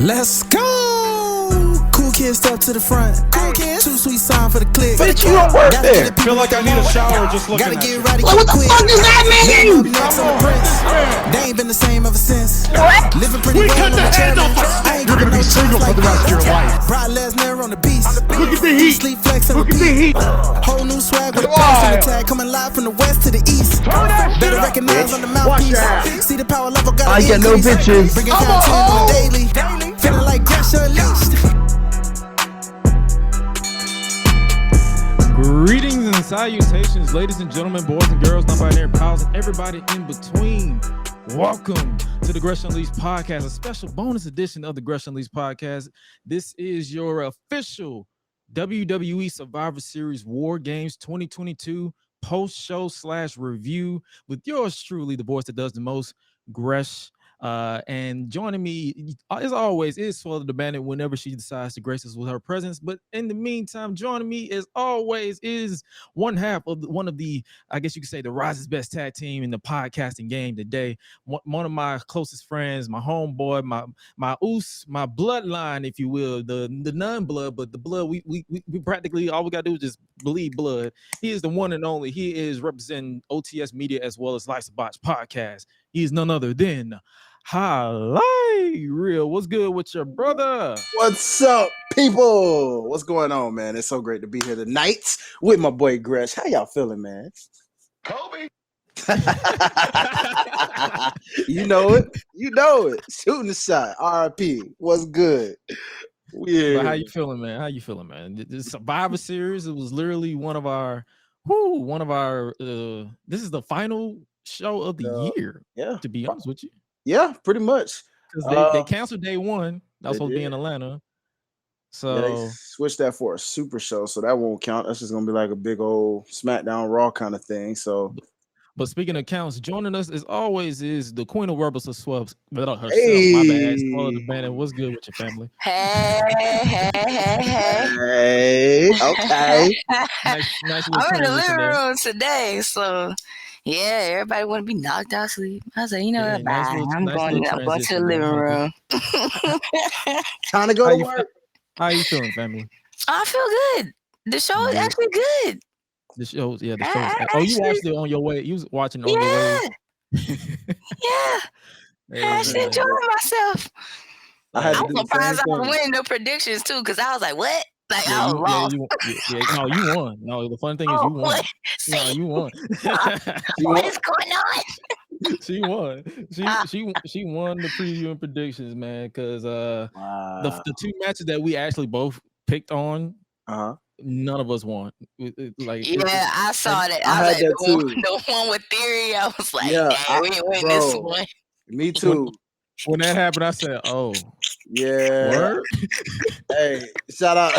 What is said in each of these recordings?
Let's go. Cool kid step to the front. Cool kid. Too sweet sign for the click. Bitch, you don't work there. Feel like I need a shower just looking at you. Ready, what the fuck does that mean? They ain't been the same ever since. What? Living pretty We well cut the on head off. You're gonna be single for the rest of your life. Brock Lesnar on the beast. Look at the heat. Sleep flex and Look at the repeat. heat. Whole new swag with a Come bounce on the on. tag. Coming live from the west to the east. Better recognize on the mouthpiece. See the power level got I get no bitches. Bringing I'm a content on hoe. daily. Feeling like Gresh unleashed. Greetings and salutations, ladies and gentlemen, boys and girls, non-binary pals, and everybody in between. Welcome to the Gresh Unleashed podcast, a special bonus edition of the Gresh Unleashed podcast. This is your official WWE Survivor Series War Games 2022 post-show / review with yours truly, the voice that does the most, Gresh. And joining me, as always, is Suela the Bandit whenever she decides to grace us with her presence. But in the meantime, joining me, as always, is one of the, I guess you could say, the Rise's best tag team in the podcasting game today. One of my closest friends, my homeboy, my my bloodline, if you will, the non-blood, but the blood. We practically all we gotta do is just bleed blood. He is the one and only. He is representing OTS Media as well as Life's a Botch podcast. He is none other than Hi-Lite Real. What's good with your brother? What's up, people? What's going on, man? It's so great to be here tonight with my boy Gresh. How y'all feeling, man? Kobe. You know it. You know it. Shooting the shot. RIP. What's good? Yeah. But how you feeling, man? How you feeling, man? The Survivor Series, it was literally one of our this is the final show of the year. Yeah. To be honest with you. Yeah, pretty much. Because they canceled day one. That was supposed to be in Atlanta. So yeah, they switched that for a super show, so that won't count. That's just gonna be like a big old SmackDown Raw kind of thing. So, but speaking of counts, joining us as always is the Queen of Rebels of Swubs, but herself. Hey. My bad. Suela the Bandit. What's good with your family? hey, okay. Nice I'm in the living room today, so yeah, everybody want to be knocked out asleep. I was like, you know what, bye. I'm going to the living room. Time to go to work. How you feeling, family? I feel good. The show is actually good. The shows, yeah, the shows. Oh, you watched it on your way. You was watching it on your way. Yeah. I actually enjoyed myself. I was surprised I was winning the predictions too, because I was like, what? Like, I was lost. No, you won. No, the fun thing is you won. What? No, you won. What is going on? She won. She won the preview and predictions, man. Because the two matches that we actually both picked on, none of us won. I saw that. I had that too. The one with Theory, I was like, we ain't win this one. Me too. When that happened, I said, "Oh, yeah." Word? Hey, shout out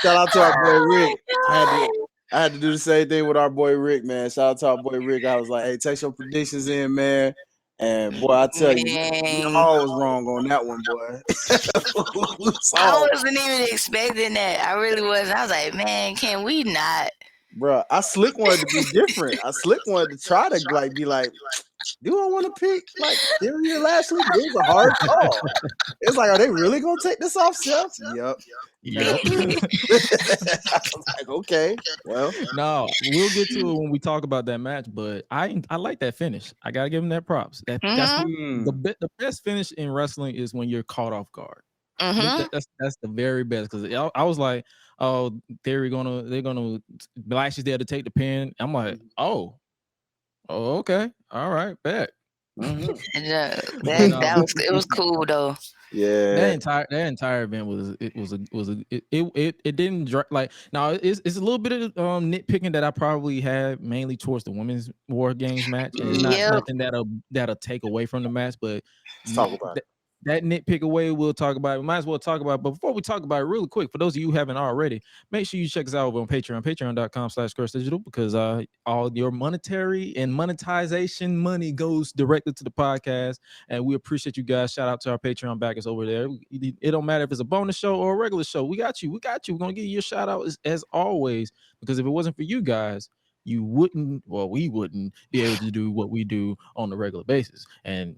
to our boy Rick. I had to do the same thing with our boy Rick, man. Shout out to our boy Rick. I was like, "Hey, text your predictions in, man." And boy, I tell you, all was wrong on that one, boy. I wasn't even expecting that. I really wasn't. I was like, man, can we not? Bro, I slick wanted to be different. I slick wanted to try to be like, do I want to pick like Theory last week? It was a hard call. It's like, are they really gonna take this off Seth? Yep. I was like, okay, well, no, we'll get to it when we talk about that match. But I like that finish. I gotta give him that props. That's the best finish in wrestling is when you're caught off guard. That's the very best, because I was like, oh, they're gonna Blash is there to take the pin. I'm like, oh, okay, all right, bet. It was cool though. Yeah, that entire event it didn't like. Now it's a little bit of nitpicking that I probably had mainly towards the women's War Games match, and it's not nothing that'll take away from the match, but let's talk about it. That nitpick away, we'll talk about it. We might as well talk about it. But before we talk about it, really quick, for those of you who haven't already, make sure you check us out over on Patreon, patreon.com/GreshDigital, because all your monetary and monetization money goes directly to the podcast. And we appreciate you guys. Shout out to our Patreon backers over there. It don't matter if it's a bonus show or a regular show. We got you. We're going to give you a shout out as always, because if it wasn't for you guys, we wouldn't be able to do what we do on a regular basis. And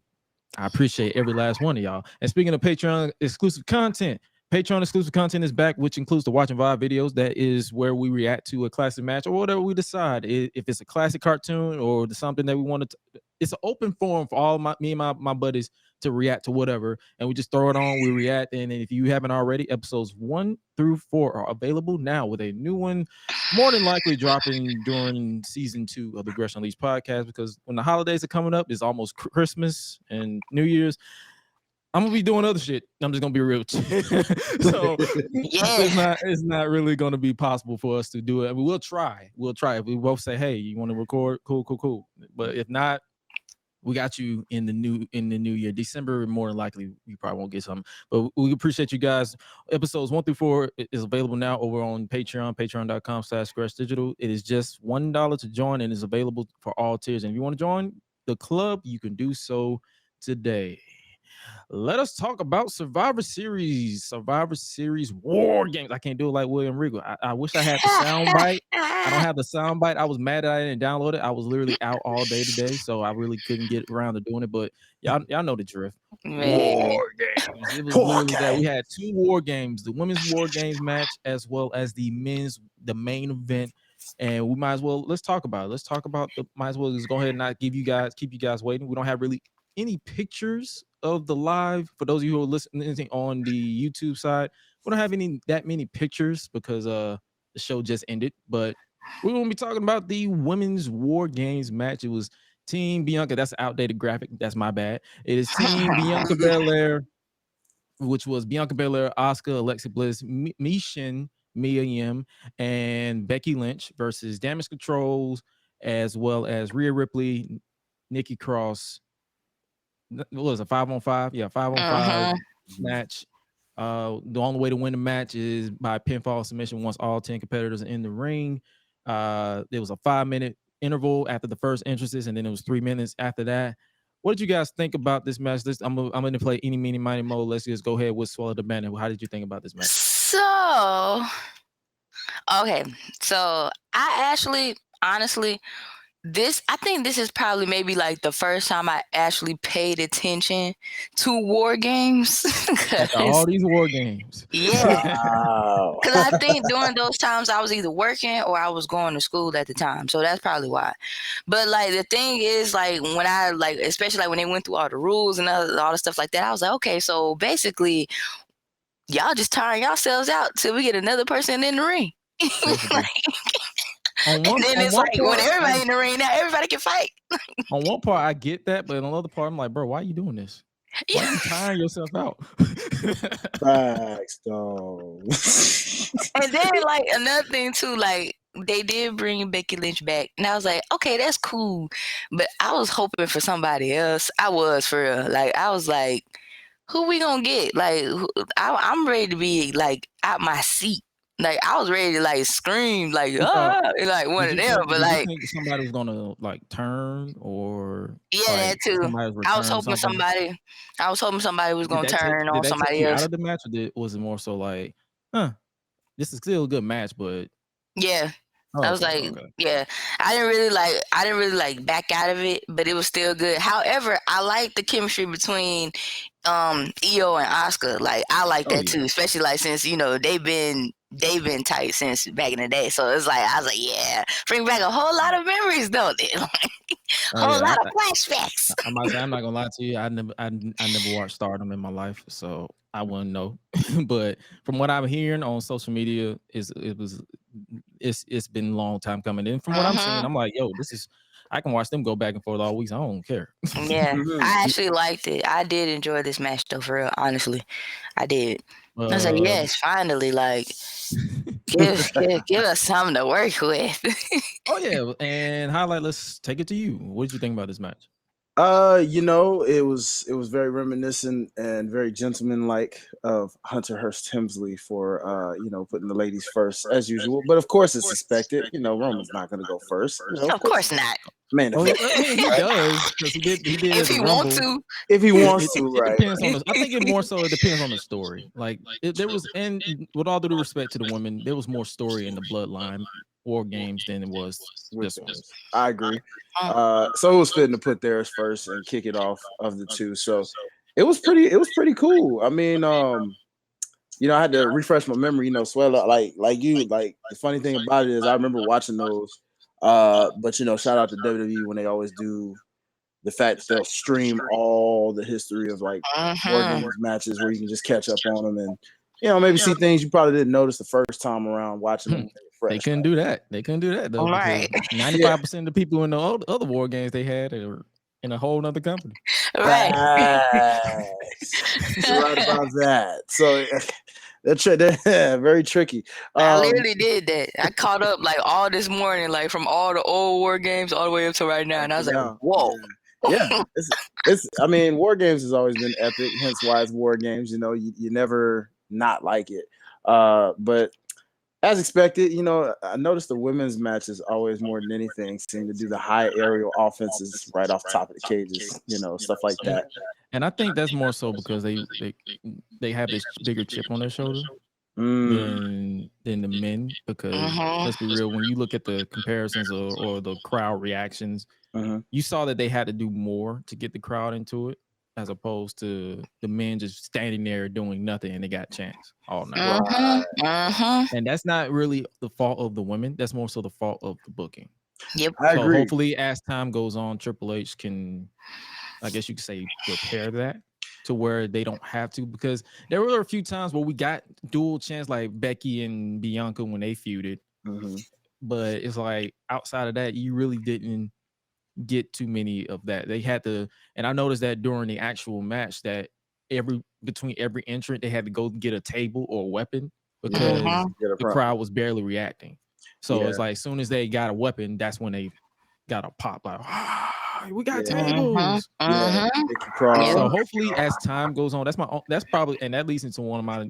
I appreciate every last one of y'all. And speaking of Patreon exclusive content, Patreon exclusive content is back, which includes the Watching Vibe videos. That is where we react to a classic match or whatever we decide. If it's a classic cartoon or something that we want to, it's an open forum for all me and my buddies to react to whatever. And we just throw it on, we react. And if you haven't already, episodes 1 through 4 are available now, with a new one more than likely dropping during season 2 of the Gresh and Suela podcast, because when the holidays are coming up, it's almost Christmas and New Year's. I'm gonna be doing other shit. I'm just gonna be real. So it's not really gonna be possible for us to do it. I mean, we'll try. If we both say, hey, you want to record? Cool. But if not, we got you in the new year. December, more than likely, you probably won't get something. But we appreciate you guys. Episodes 1 through 4 is available now over on Patreon, patreon.com/GreshDigital. It is just $1 to join and is available for all tiers. And if you want to join the club, you can do so today. Let us talk about Survivor Series War Games. I can't do it like William Regal. I wish I had the sound bite. I don't have the sound bite. I was mad that I didn't download it. I was literally out all day today, so I really couldn't get around to doing it. But y'all know the drift. War Games. It was literally that. We had 2 War Games: the women's War Games match as well as the main event. And we might as well let's talk about it. Might as well just go ahead and not keep you guys waiting. We don't have really any pictures of the live. For those of you who are listening on the YouTube side, we don't have that many pictures because the show just ended. But we're gonna be talking about the women's War Games match. It was Team Bianca. That's an outdated graphic. That's my bad. It is Team Bianca Belair, which was Bianca Belair, Asuka, Alexa Bliss, Mia Yim, and Becky Lynch versus Damage CTRL, as well as Rhea Ripley, Nikki Cross. What was a 5-on-5? Yeah, 5-on-5 match. The only way to win the match is by pinfall submission once all 10 competitors are in the ring. There was a 5-minute interval after the first entrances, and then it was 3 minutes after that. What did you guys think about this match? I'm going to play any, meeny, miny, mo. Let's just go ahead with Swallow the Banner. How did you think about this match? So I actually, honestly, I think this is probably maybe like the first time I actually paid attention to War Games. All these War Games. Yeah. Because I think during those times I was either working or I was going to school at the time. So that's probably why. But like the thing is, like when I especially like when they went through all the rules and all the stuff like that, I was like, okay, so basically y'all just tiring yourselves out till we get another person in the ring. And then it's like when everybody in the ring now, everybody can fight. On one part, I get that, but on the other part, I'm like, bro, why are you doing this? Why are you tiring yourself out? Facts, though. And then like another thing too, like they did bring Becky Lynch back, and I was like, okay, that's cool. But I was hoping for somebody else. I was for real. Like I was like, who we gonna get? Like I'm ready to be like out my seat. Like I was ready to like scream like like one of them, but like think somebody was gonna like turn or that too. I was hoping somebody was gonna turn on somebody else. Out of the match, or was it more so like, this is still a good match, but yeah. I was I didn't really like back out of it, but it was still good. However, I like the chemistry between Io and Asuka. Like I like that too, especially like since they've been tight since back in the day. So it's like I was like, yeah, bring back a whole lot of memories, don't it? A whole lot of flashbacks. I'm not gonna lie to you. I never watched Stardom in my life, so I wouldn't know. But from what I'm hearing on social media, it's been a long time coming. And from what I'm seeing, I'm like, yo, I can watch them go back and forth all weeks. I don't care. Yeah, I actually liked it. I did enjoy this match though, for real. Honestly, I did. I was like, yes, finally, like, give us something to work with. Oh yeah, and Hi-Lite, let's take it to you. What did you think about this match? It was very reminiscent and very gentleman-like of Hunter Hearst Helmsley for putting the ladies first as usual. But of course, it's expected. Roman's not going to go first. Of course not. Man, he does because he did. If he wants to. If he wants to, right? Depends on I think it more so. It depends on the story. Like there was, and with all due respect to the women, there was more story in the Bloodline War Games than it was this one. I agree. So it was fitting to put theirs first and kick it off of the two. So it was pretty cool. I mean, you know, I had to refresh my memory. You know, Suela, like the funny thing about it is I remember watching those. But you know, shout out to WWE when they always do the fact that they'll stream all the history of like War Games matches where you can just catch up on them and you know maybe see things you probably didn't notice the first time around watching them. They couldn't do that. They couldn't do that though. Right. 95% of the people in the other War Games they had are in a whole nother company. Right. You're right about that. So they're very tricky. I literally did that. I caught up like all this morning, like from all the old War Games all the way up to right now, and I was like, "Whoa!" Yeah, it's. I mean, War Games has always been epic. Hence why it's War Games. You know, you never not like it. But as expected, you know, I noticed the women's matches always more than anything seem to do the high aerial offenses right off the top of the cages. You know, stuff like that. And I think that's more so because they have this bigger chip on their shoulder than the men. Because let's be real, when you look at the comparisons or the crowd reactions, you saw that they had to do more to get the crowd into it, as opposed to the men just standing there doing nothing and they got chance all night. And that's not really the fault of the women. That's more so the fault of the booking. Yep. I agree. Hopefully, as time goes on, Triple H can, I guess you could say, repair that to where they don't have to, because there were a few times where we got dual chance like Becky and Bianca when they feuded. But it's like outside of that, you really didn't get too many of that. They had to, and I noticed that during the actual match that between every entrant, they had to go get a table or a weapon because the crowd was barely reacting. So it's like as soon as they got a weapon, that's when they got a pop like, we got tables. So hopefully as time goes on, that's probably, and that leads into one of my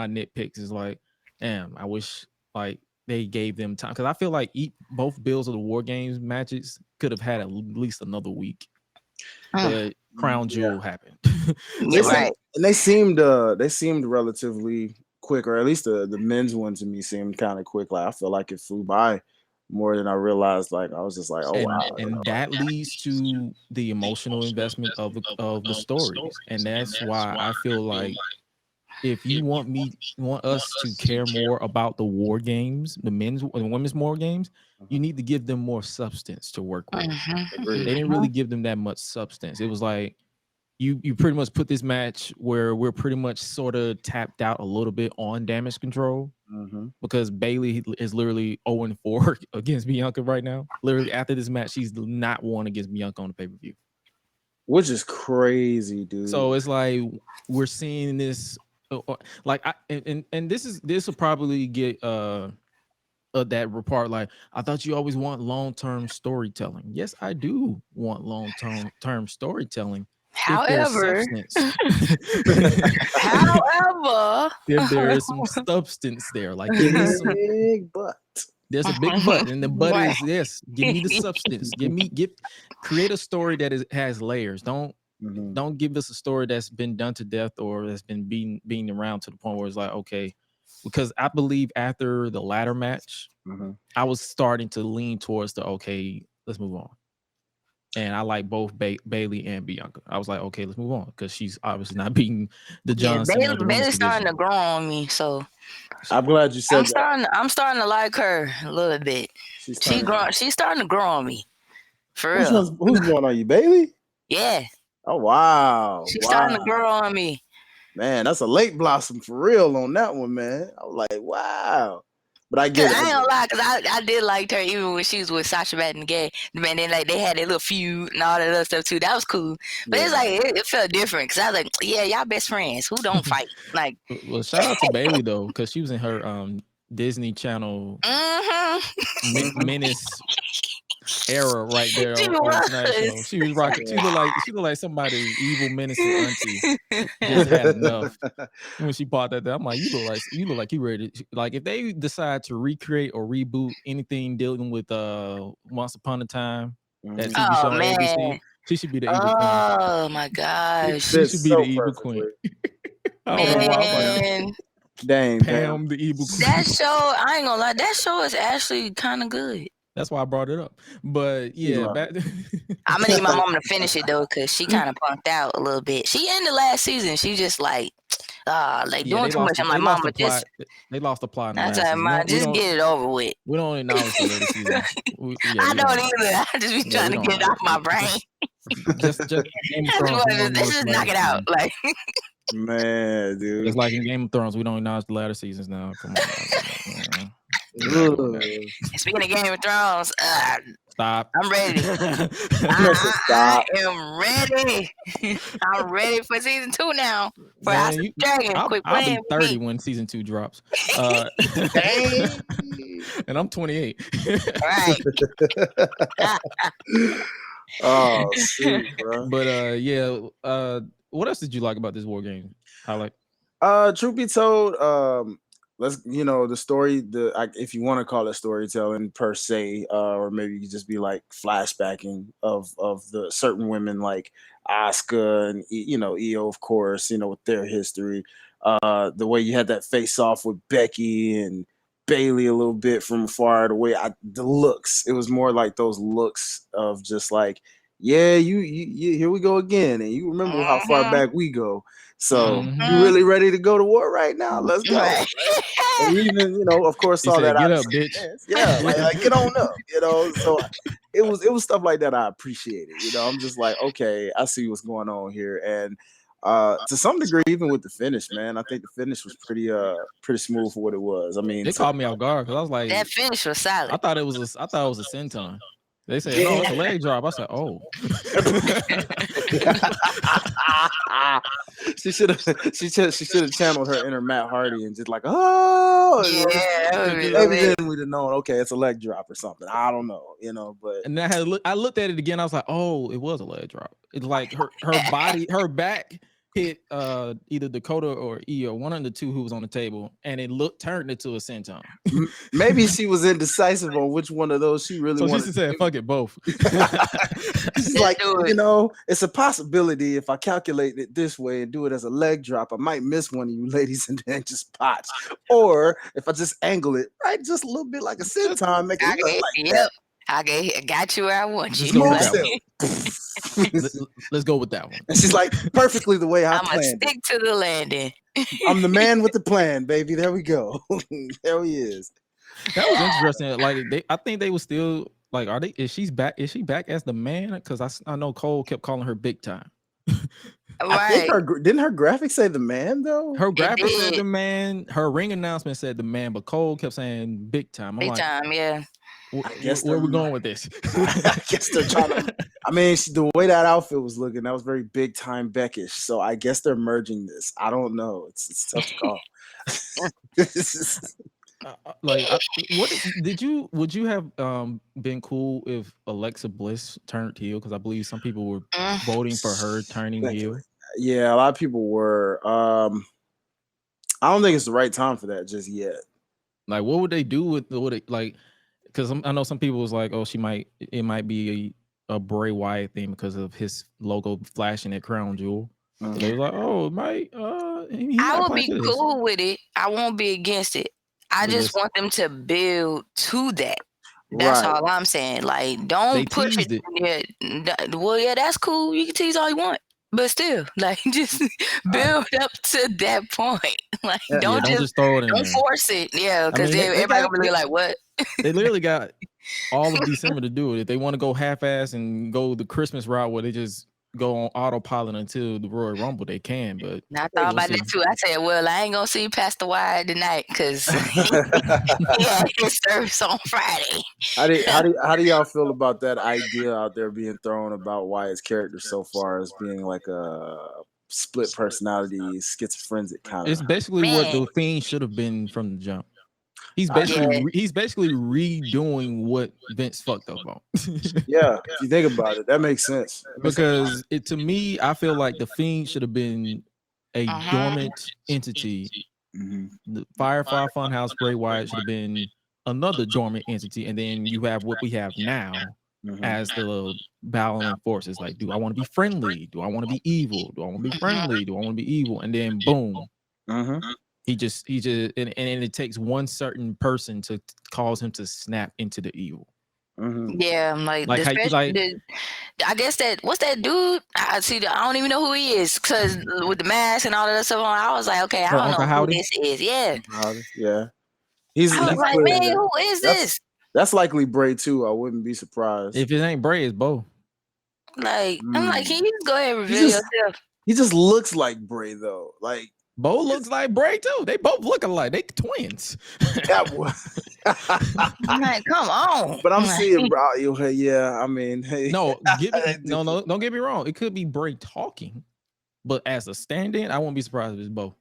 nitpicks is like, damn, I wish like they gave them time, because I feel like both bills of the War Games matches could have had at least another week. But Crown Jewel happened. And they seemed relatively quick, or at least the men's one to me seemed kind of quick. Like I feel like it flew by more than I realized. Like I was just like, wow. And that leads to the emotional investment of the stories. And that's why I feel like if you want us to care more about the War Games, the men's and women's War Games, you need to give them more substance to work with. They didn't really give them that much substance. It was like you pretty much put this match where we're pretty much sort of tapped out a little bit on damage control, because Bayley is literally 0-4 against Bianca right now. Literally after this match, she's not won against Bianca on the pay-per-view, which is crazy, dude. So it's like we're seeing this. Like this will probably get that report. Like, I thought you always want long-term storytelling. Yes, I do want long-term storytelling. However, if there is some substance there, like give me some big butt. There's a big butt, and the butt is this. Give me the substance. Create a story that has layers. Don't give us a story that's been done to death or that's been beaten around to the point where it's like, okay, because I believe after the ladder match, I was starting to lean towards okay, let's move on. And I like both Bayley and Bianca. I was like, okay, let's move on, because she's obviously not beating the John Cena. Bayley's starting to grow on me, so I'm glad you said that. I'm starting to like her a little bit. She's starting to grow on me. For real. Who's growing on you, Bayley? Yeah. Oh wow. She's starting to grow on me. Man, that's a late blossom for real on that one, man. I was like, wow. But I get it. I ain't gonna lie, because I did like her even when she was with Sasha back in the game. Man, then like they had their little feud and all that other stuff too. That was cool. But it's like it felt different, because I was like, yeah, y'all best friends. Who don't fight? Like, well, shout out to Bayley though, because she was in her Disney Channel Menace era right there on International. She was rocking. She looked like somebody's evil menacing auntie. Just had enough. When she bought that, I'm like, you look like you ready to, like, if they decide to recreate or reboot anything dealing with Once Upon a Time, that TV show on ABC, she should be the evil queen. Oh my gosh, she should be the evil queen. Man, Dang, Pam the evil queen. That show, I ain't gonna lie, that show is actually kind of good. That's why I brought it up. But yeah, I'm gonna need my mom to finish it though, because she kind of punked out a little bit. She ended last season. She just like doing too much. I'm like, Mama, just they lost the plot. That's like, Mom, just get it over with. We don't acknowledge the later season. I don't either. I just be trying to get it off my brain. just let's just knock it out. Like, man, dude. It's like in Game of Thrones, we don't acknowledge the latter seasons now. Come on. Speaking of Game of Thrones, stop. I'm ready. Stop. I am ready. I'm ready for season 2 now. For House of Dragon. I'll be 30 when season 2 drops. And I'm 28. Right. Oh, shoot, bro. But what else did you like about this war game? Hi-Lite. Truth be told, the story, if you want to call it storytelling per se, or maybe you could just be like flashbacking of the certain women like Asuka and Io, of course, with their history. The way you had that face off with Becky and Bailey a little bit from far away. The looks, it was more like those looks of just like, yeah, you here we go again, and you remember how far back we go. So you really ready to go to war right now? Let's go. And even of course, saw that. Get up, bitch. Yeah, like get on up. So it was stuff like that I appreciated. I'm just like, okay, I see what's going on here, and to some degree, even with the finish, man, I think the finish was pretty smooth for what it was. I mean, they caught me off guard because I was like, that finish was solid. I thought it was a senton. They said, no, it's a leg drop. I said, oh. She should have channeled her inner Matt Hardy and just like, oh, yeah. Maybe then we'd have known, okay, it's a leg drop or something. I don't know, but. And then I looked at it again. I was like, oh, it was a leg drop. It's like her body, her back hit either Dakota or Io, one of the two who was on the table, and it turned into a senton. Maybe she was indecisive on which one of those she really wanted. So she said, "Fuck it, both." She's like, it's a possibility if I calculate it this way and do it as a leg drop, I might miss one of you ladies and then just potch. Or if I just angle it right, just a little bit like a senton, make it look like that. I got you where I want you. Let's go with that one. And she's like, perfectly the way I planned. I'm gonna stick to the landing. I'm the man with the plan, baby. There we go. There he is. That was interesting. Like I think they were still like, is she back as the man? Because I know Cole kept calling her big time. I think didn't her graphic say the man though? Her graphic said the man. Her ring announcement said the man, but Cole kept saying big time. Big time, yeah. Where are we going with this? I guess they're trying to. I mean, the way that outfit was looking, that was very big time Beckish. So I guess they're merging this. I don't know. It's tough to call. Would you have been cool if Alexa Bliss turned heel? Because I believe some people were voting for her turning heel. Yeah, a lot of people were. I don't think it's the right time for that just yet. Like, what would they do with because I know some people was like, oh, it might be a Bray Wyatt thing because of his logo flashing at Crown Jewel. So they was like, oh, it might. I would be cool with it. I won't be against it. I just want them to build to that. That's all I'm saying. Like, don't push it. Well, yeah, that's cool. You can tease all you want. But still, like, just build up to that point. Like, don't just throw it in. Don't force it. Yeah, because everybody gonna be like, what? They literally got all of December to do it. If they want to go half-ass and go the Christmas route where they just go on autopilot until the Royal Rumble, they can. But I thought about that too. I said, well, I ain't gonna see Pastor Wyatt tonight because he had his service on Friday. How do y'all feel about that idea out there being thrown about Wyatt's character so far as being like a split personality, schizophrenic kind of? It's basically what the Fiend should have been from the jump. He's basically redoing what Vince fucked up on. Yeah, if you think about it, that makes sense. Because to me, I feel like the Fiend should have been a dormant entity. The Firefly Funhouse Bray Wyatt should have been another dormant entity, and then you have what we have now as the battling forces. Like, do I want to be friendly? Do I want to be evil? Do I want to be friendly? Do I want to be evil? And then boom. He just and it takes one certain person to cause him to snap into the evil. Yeah, like how you like. I guess what's that dude? I don't even know who he is because with the mask and all of that stuff on, I was like, okay, I don't know who this is. Yeah, yeah. He's like, man, who is this? That's likely Bray too. I wouldn't be surprised if it ain't Bray. It's Bo. Like I'm like, can you just go ahead and reveal yourself? He just looks like Bray though. Like Bo looks like Bray too. They both look alike. They twins. I'm like, come on. But I'm seeing, yeah. I mean, hey, no, don't get me wrong. It could be Bray talking, but as a stand-in, I won't be surprised if it's Bo.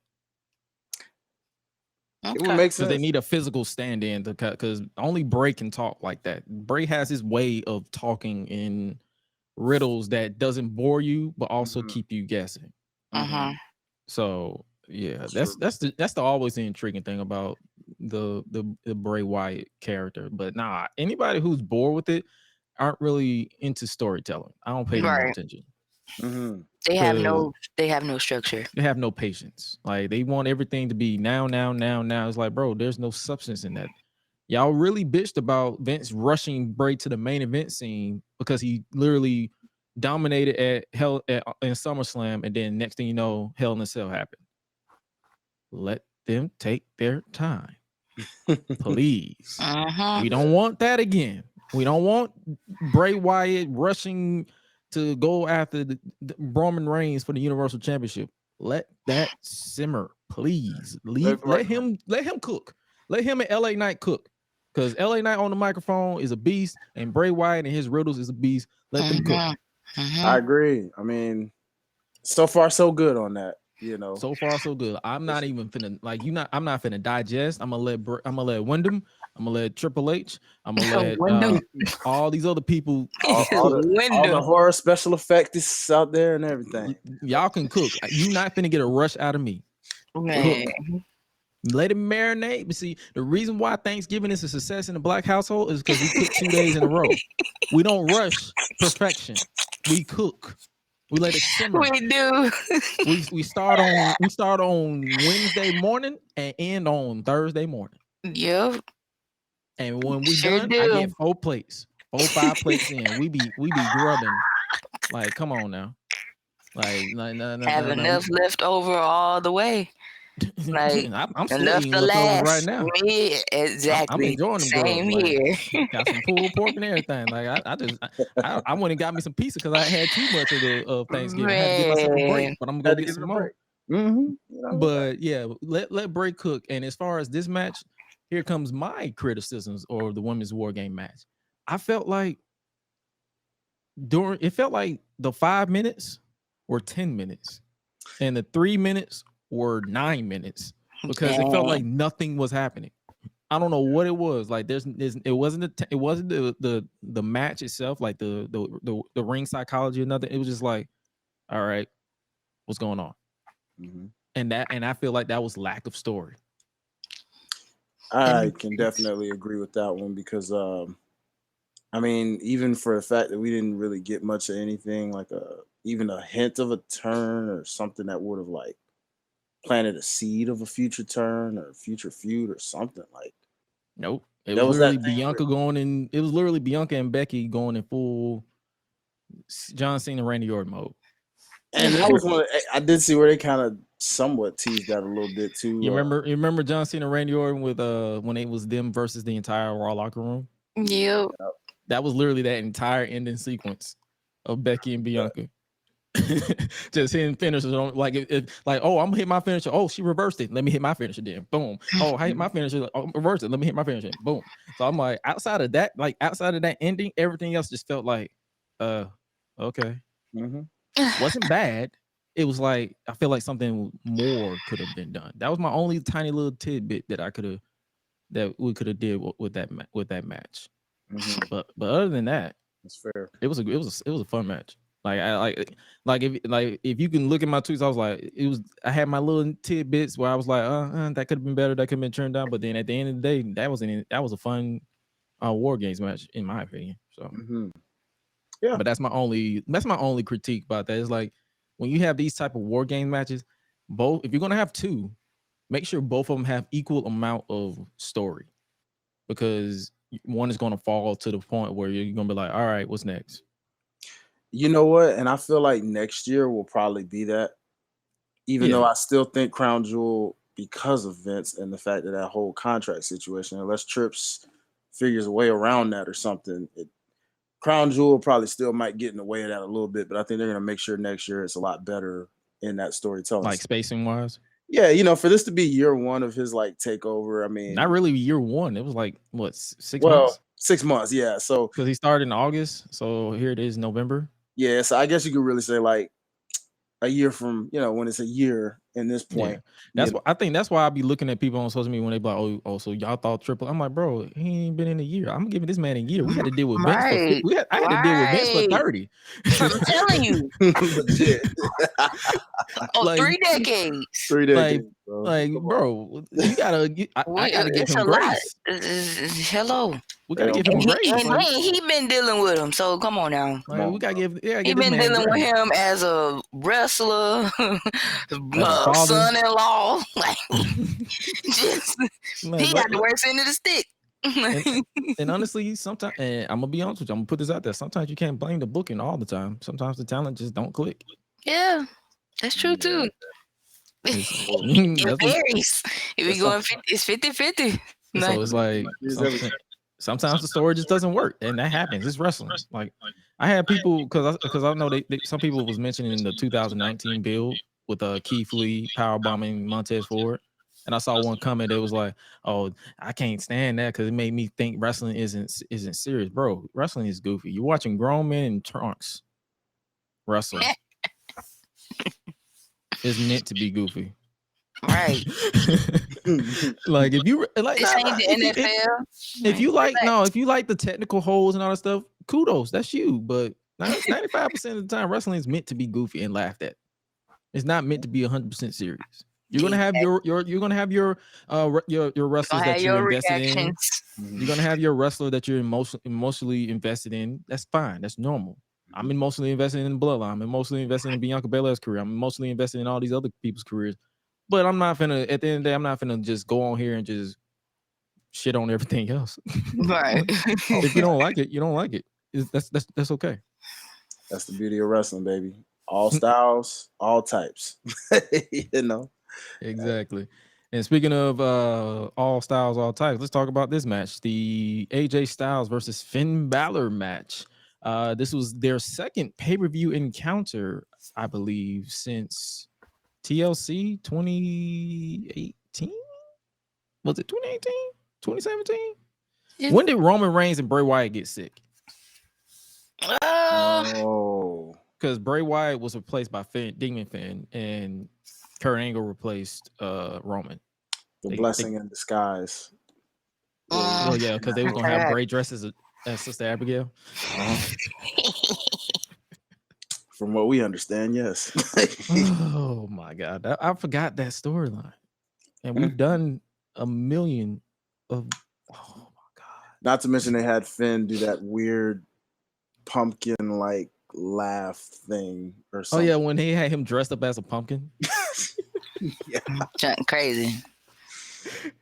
It would make sense. They need a physical stand-in because only Bray can talk like that. Bray has his way of talking in riddles that doesn't bore you, but also keep you guessing. So. Yeah, that's the always the intriguing thing about the Bray Wyatt character. But anybody who's bored with it aren't really into storytelling. I don't pay them no attention. They have no structure. They have no patience. Like they want everything to be now. It's like, bro, there's no substance in that. Y'all really bitched about Vince rushing Bray to the main event scene because he literally dominated in SummerSlam, and then next thing you know, Hell in a Cell happened. Let them take their time, please. We don't want that again. We don't want Bray Wyatt rushing to go after the Roman Reigns for the Universal Championship. Let that simmer, please. Let him cook. Let him and LA Knight cook, because LA Knight on the microphone is a beast, and Bray Wyatt and his riddles is a beast. Let them cook. I agree. I mean, so far so good on that. So far so good. I'm not even finna I'm not finna digest. I'm gonna let Wyndham. I'm gonna let Triple H. I'm gonna let all these other people. all the horror special effects out there and everything. Y'all can cook. You not finna get a rush out of me. Man. Cook. Let it marinate. But see, the reason why Thanksgiving is a success in the Black household is because we cook 2 days in a row. We don't rush perfection. We cook. We let it simmer. We do. we start on Wednesday morning and end on Thursday morning. Yep. And when we done, I get 4 plates, 5 plates in. We be grubbing. Like, come on now. Like, have enough left over all the way. Like, I'm still eating leftovers right now. Me, exactly. I'm enjoying them. Same here. Got some pulled pork and everything. Like I went and got me some pizza because I had too much of Thanksgiving. I had to give myself a break, but I'm gonna go get some more. But yeah, let Bray cook. And as far as this match, here comes my criticisms of the women's war game match. I felt like the 5 minutes were 10 minutes, and the 3 minutes were 9 minutes, because it felt like nothing was happening. I don't know what it was. Like it wasn't the match itself, like the ring psychology or nothing. It was just like, all right, what's going on? And I feel like that was lack of story. I can definitely agree with that one, because I mean, even for the fact that we didn't really get much of anything, like even a hint of a turn or something that would have like planted a seed of a future turn or future feud or something like. Nope. It was literally Bianca it was literally Bianca and Becky going in full John Cena, Randy Orton mode. And that was one I did see where they kind of somewhat teased that a little bit too. You remember John Cena, Randy Orton with when it was them versus the entire Raw locker room? Yep. That was literally that entire ending sequence of Becky and Bianca. Just hitting finishers on like oh, I'm gonna hit my finisher. Oh, she reversed it. Let me hit my finisher then. Boom. Oh, I hit my finisher. Oh, reverse it. Let me hit my finisher. Boom. So I'm like, outside of that ending, everything else just felt like, okay. Wasn't bad. It was like I feel like something more could have been done. That was my only tiny little tidbit that we could have did with that match. But other than that, it's fair. It was a fun match. Like if you can look at my tweets, I was like, I had my little tidbits where I was like, that could have been better, that could have been turned down. But then at the end of the day, that was a fun War Games match in my opinion. So yeah, but that's my only critique about that. Is like when you have these type of War Game matches, if you're gonna have two, make sure both of them have equal amount of story, because one is going to fall to the point where you're going to be like, all right, what's next? You know what? And I feel like next year will probably be that. Even though I still think Crown Jewel, because of Vince and the fact that whole contract situation, unless Trips figures a way around that or something, Crown Jewel probably still might get in the way of that a little bit. But I think they're going to make sure next year it's a lot better in that storytelling. Like spacing wise? Yeah, for this to be year one of his like takeover, I mean, not really year one. It was like what, 6 months? 6 months, yeah. So because he started in August, so here it is, November. Yeah, so I guess you could really say like a year from when it's a year in this point. That's what I think. That's why I be looking at people on social media when they be like, oh, so y'all thought Triple. I'm like, bro, he ain't been in a year. I'm giving this man a year. We had to deal with Vince. I had to deal with Vince for 30. I'm telling you. Like, 3 decades. 3 decades. Bro, I gotta give him grace. Hello. We gotta give him grace. And he been dealing with him, so come on now. We gotta give. He been dealing with him as a wrestler, son-in-law. Like, he got the worst end of the stick. And honestly, sometimes, and I'm gonna be honest with you, I'm gonna put this out there. Sometimes you can't blame the booking all the time. Sometimes the talent just don't click. Yeah, that's true too. It varies. If we going, it's 50-50. So it's like sometimes the story just doesn't work, and that happens. It's wrestling. Like I had people because I know some people was mentioning the 2019 build with Keith Lee powerbombing Montez Ford, and I saw one comment that was like, "Oh, I can't stand that because it made me think wrestling isn't serious, bro. Wrestling is goofy. You're watching grown men in trunks wrestle. It's meant to be goofy." Right. Like if you like this ain't the NFL. If you like the technical holes and all that stuff, kudos, that's you. But 95% of the time, wrestling is meant to be goofy and laughed at. It's not meant to be 100% serious. You're gonna have your wrestlers that you're invested in. You're gonna have your wrestler that you're emotionally invested in. That's fine. That's normal. I'm emotionally invested in Bloodline. I'm emotionally invested in Bianca Belair's career. I'm emotionally invested in all these other people's careers. But I'm not finna, at the end of the day, I'm not finna just go on here and just shit on everything else. Right. If you don't like it, you don't like it. That's okay. That's the beauty of wrestling, baby. All styles, all types. Exactly. And speaking of all styles, all types, let's talk about this match. The AJ Styles versus Finn Balor match. This was their second pay-per-view encounter, I believe, since TLC 2018? Was it 2018? 2017? When did Roman Reigns and Bray Wyatt get sick? Because Bray Wyatt was replaced by Demon Finn, and Kurt Angle replaced Roman. The blessing in disguise. Well, yeah, because they was gonna have Bray dressed as Sister Abigail. From what we understand, yes. Oh my God, I forgot that storyline, and we've done a million of. Oh my God! Not to mention they had Finn do that weird pumpkin like laugh thing or something. Oh yeah, when they had him dressed up as a pumpkin. Yeah, crazy.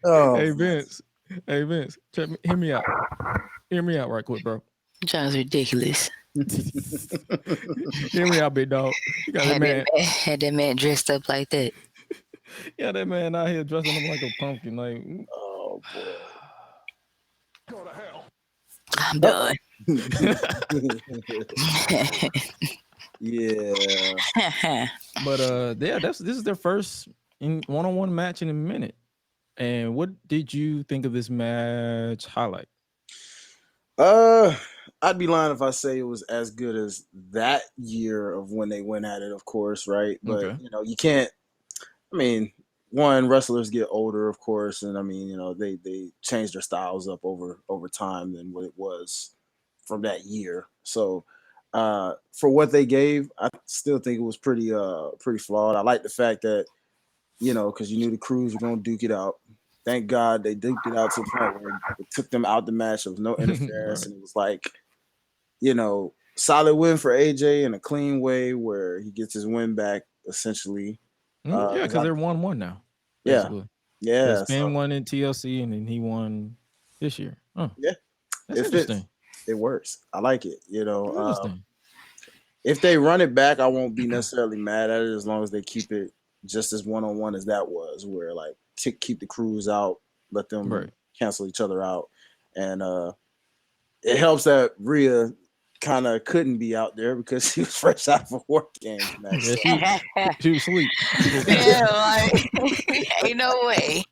Oh, Hey Vince, hear me out. Hear me out right quick, bro. John's ridiculous. Hear me out, big dog. You got had that man dressed up like that. Yeah, that man out here dressing up like a pumpkin. Like, oh boy. Go to hell. I'm done. Yeah. But this is their first one-on-one match in a minute. And what did you think of this match highlight? I'd be lying if I say it was as good as that year of when they went at it, of course, right? But you can't. I mean, one, wrestlers get older, of course, and I mean, they change their styles up over time than what it was from that year. So, for what they gave, I still think it was pretty flawed. I like the fact that because you knew the crews were gonna duke it out. Thank God they duked it out to the point where it took them out the match. There was no interference, right. And it was like, solid win for AJ in a clean way where he gets his win back essentially. Yeah, because they're 1-1 now. Basically. Yeah, Finn won in TLC and then he won this year. Oh, yeah, that's interesting. It works. I like it. Interesting. If they run it back, I won't be necessarily mad at it as long as they keep it just as one-on-one as that was, where like keep the crews out, let them cancel each other out, and it helps that Rhea kind of couldn't be out there because she was fresh out of a War Games match. She was asleep. Yeah, like ain't no way.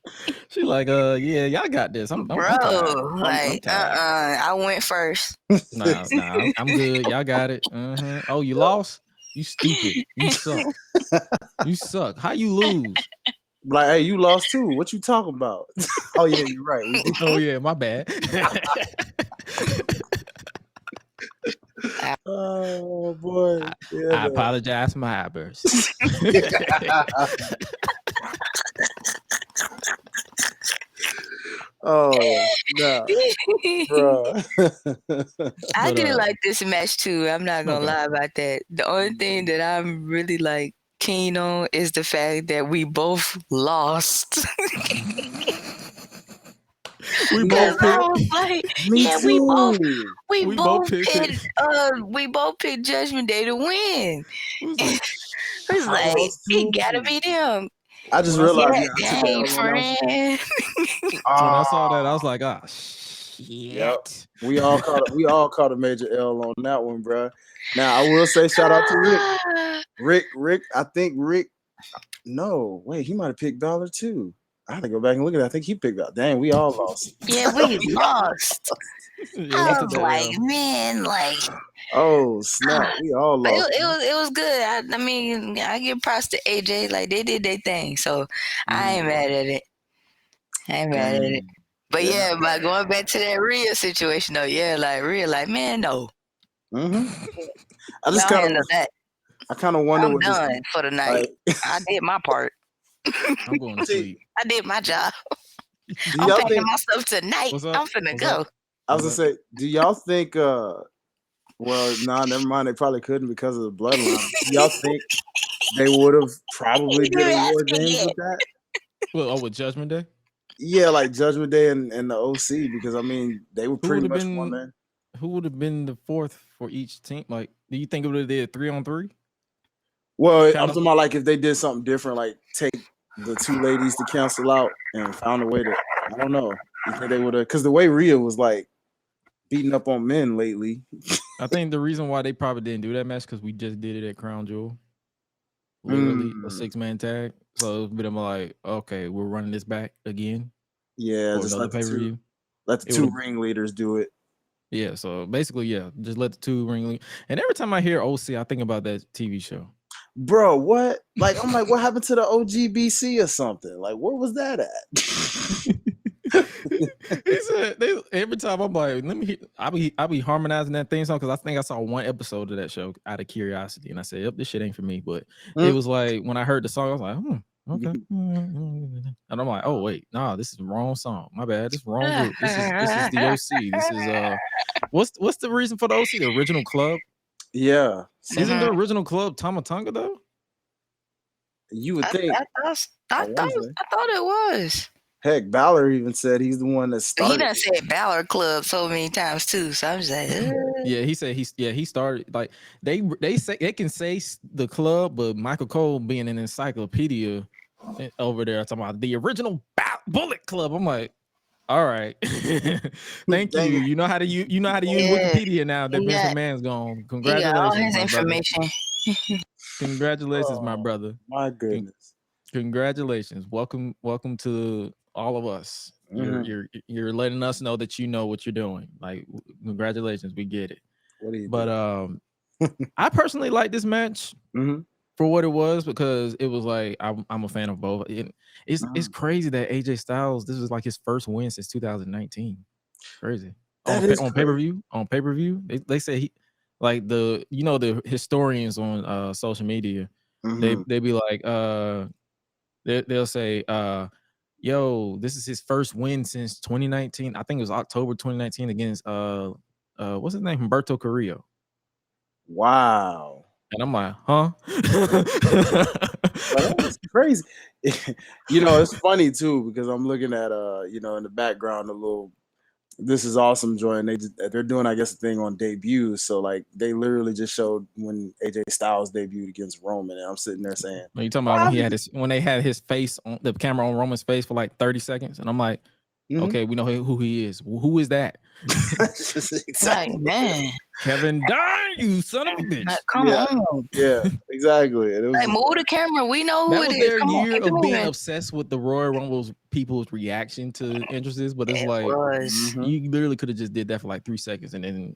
She like, yeah, y'all got this. I'm tired. I went first. Nah, I'm good. Y'all got it. Oh, you lost? You stupid. You suck. You suck. How you lose? Like, hey, you lost too. What you talking about? Oh yeah, you're right. Oh yeah, my bad. Oh boy. I apologize for my outbursts. Oh no, bro. I did like this match too. I'm not gonna lie about that. The only thing that I'm really like keen on is the fact that we both lost. We both picked. Like, we both picked Judgment Day to win. It's like it gotta be them. I just realized. Dang, friend. When I saw that, I was like, ah, shit. Yep. We all caught a major L on that one, bro. Now I will say shout out to Rick. Rick, I think Rick. No, wait, he might have picked Balor too. I had to go back and look at it. I think he picked up. Dang, we all lost. Yeah, we lost. I was like, man, like. Oh snap! We all lost. It was good. I mean, I give props to AJ. Like they did their thing, so I ain't mad at it. But yeah, but going back to that Rhea situation though, yeah, like Rhea, like man, no. I just kind of wonder. I'm done for the night. I did my part. I'm going to sleep. I did my job. I'm packing my stuff tonight. I'm finna go. I was gonna say, do y'all think? Well, never mind. They probably couldn't because of the bloodline. Do y'all think they would have probably did a War Games with that? Well, with Judgment Day? Yeah, like Judgment Day and the OC, because I mean they were pretty much one man. Who would have been the fourth for each team? Like, do you think it would have did 3-on-3? Well, I'm talking about like if they did something different, like take the two ladies to cancel out and found a way to. I don't know. You think they would have? Because the way Rhea was like beating up on men lately. I think the reason why they probably didn't do that match because we just did it at Crown Jewel. Literally a 6-man tag. So it's been like, okay, we're running this back again. Yeah, just let the two ringleaders do it. Yeah, so basically, yeah, just let the two ringleaders. And every time I hear OC, I think about that TV show. Bro, what? Like, I'm like, what happened to the OGBC or something? Like, where was that at? Every time I'm like, I be harmonizing that theme song because I think I saw one episode of that show out of curiosity, and I said, "Yep, this shit ain't for me." But it was like when I heard the song, I was like, okay, and I'm like, oh wait, nah, this is the wrong song. My bad, this is wrong group. This is the OC. This is what's the reason for the OC? The original club. Yeah, isn't the original club Tama Tonga though? You would think. I thought it was. Heck, Balor even said he's the one that started. He done said Balor Club so many times too. So I'm just like, yeah, he said he started like they say they can say the club, but Michael Cole being an encyclopedia over there talking about the original Bullet Club. I'm like, all right, thank you. You know how to use Wikipedia now that Vince McMahon's gone. Congratulations, all his information. Congratulations, my brother. My goodness. Congratulations. Welcome to all of us. You're letting us know that you know what you're doing. Like, congratulations, we get it. But I personally like this match for what it was because it was like I'm a fan of both. It's crazy that AJ Styles, this is like his first win since 2019. Crazy. On pay-per-view. On pay-per-view, they say he like the historians on social media. They be like they'll say yo, this is his first win since 2019. I think it was October 2019 against what's his name? Humberto Carrillo. Wow. And I'm like, huh? Like, that's crazy. It's funny too because I'm looking at in the background a little. This is awesome, Joy, and they're doing, I guess, a thing on debuts. So like they literally just showed when AJ Styles debuted against Roman, and I'm sitting there saying, Are you talking about when they had his face on the camera on Roman's face for like 30 seconds? And I'm like, okay, we know who he is. Who is that? Like, man, Kevin Dunn, you son of a bitch. like, come on. Yeah, exactly. And it was Like, move the camera. We know who that was it is. their Come on, year keep of it being moving. obsessed with the Royal Rumble's people's reaction to entrances, but it's like you literally could have just did that for like 3 seconds and then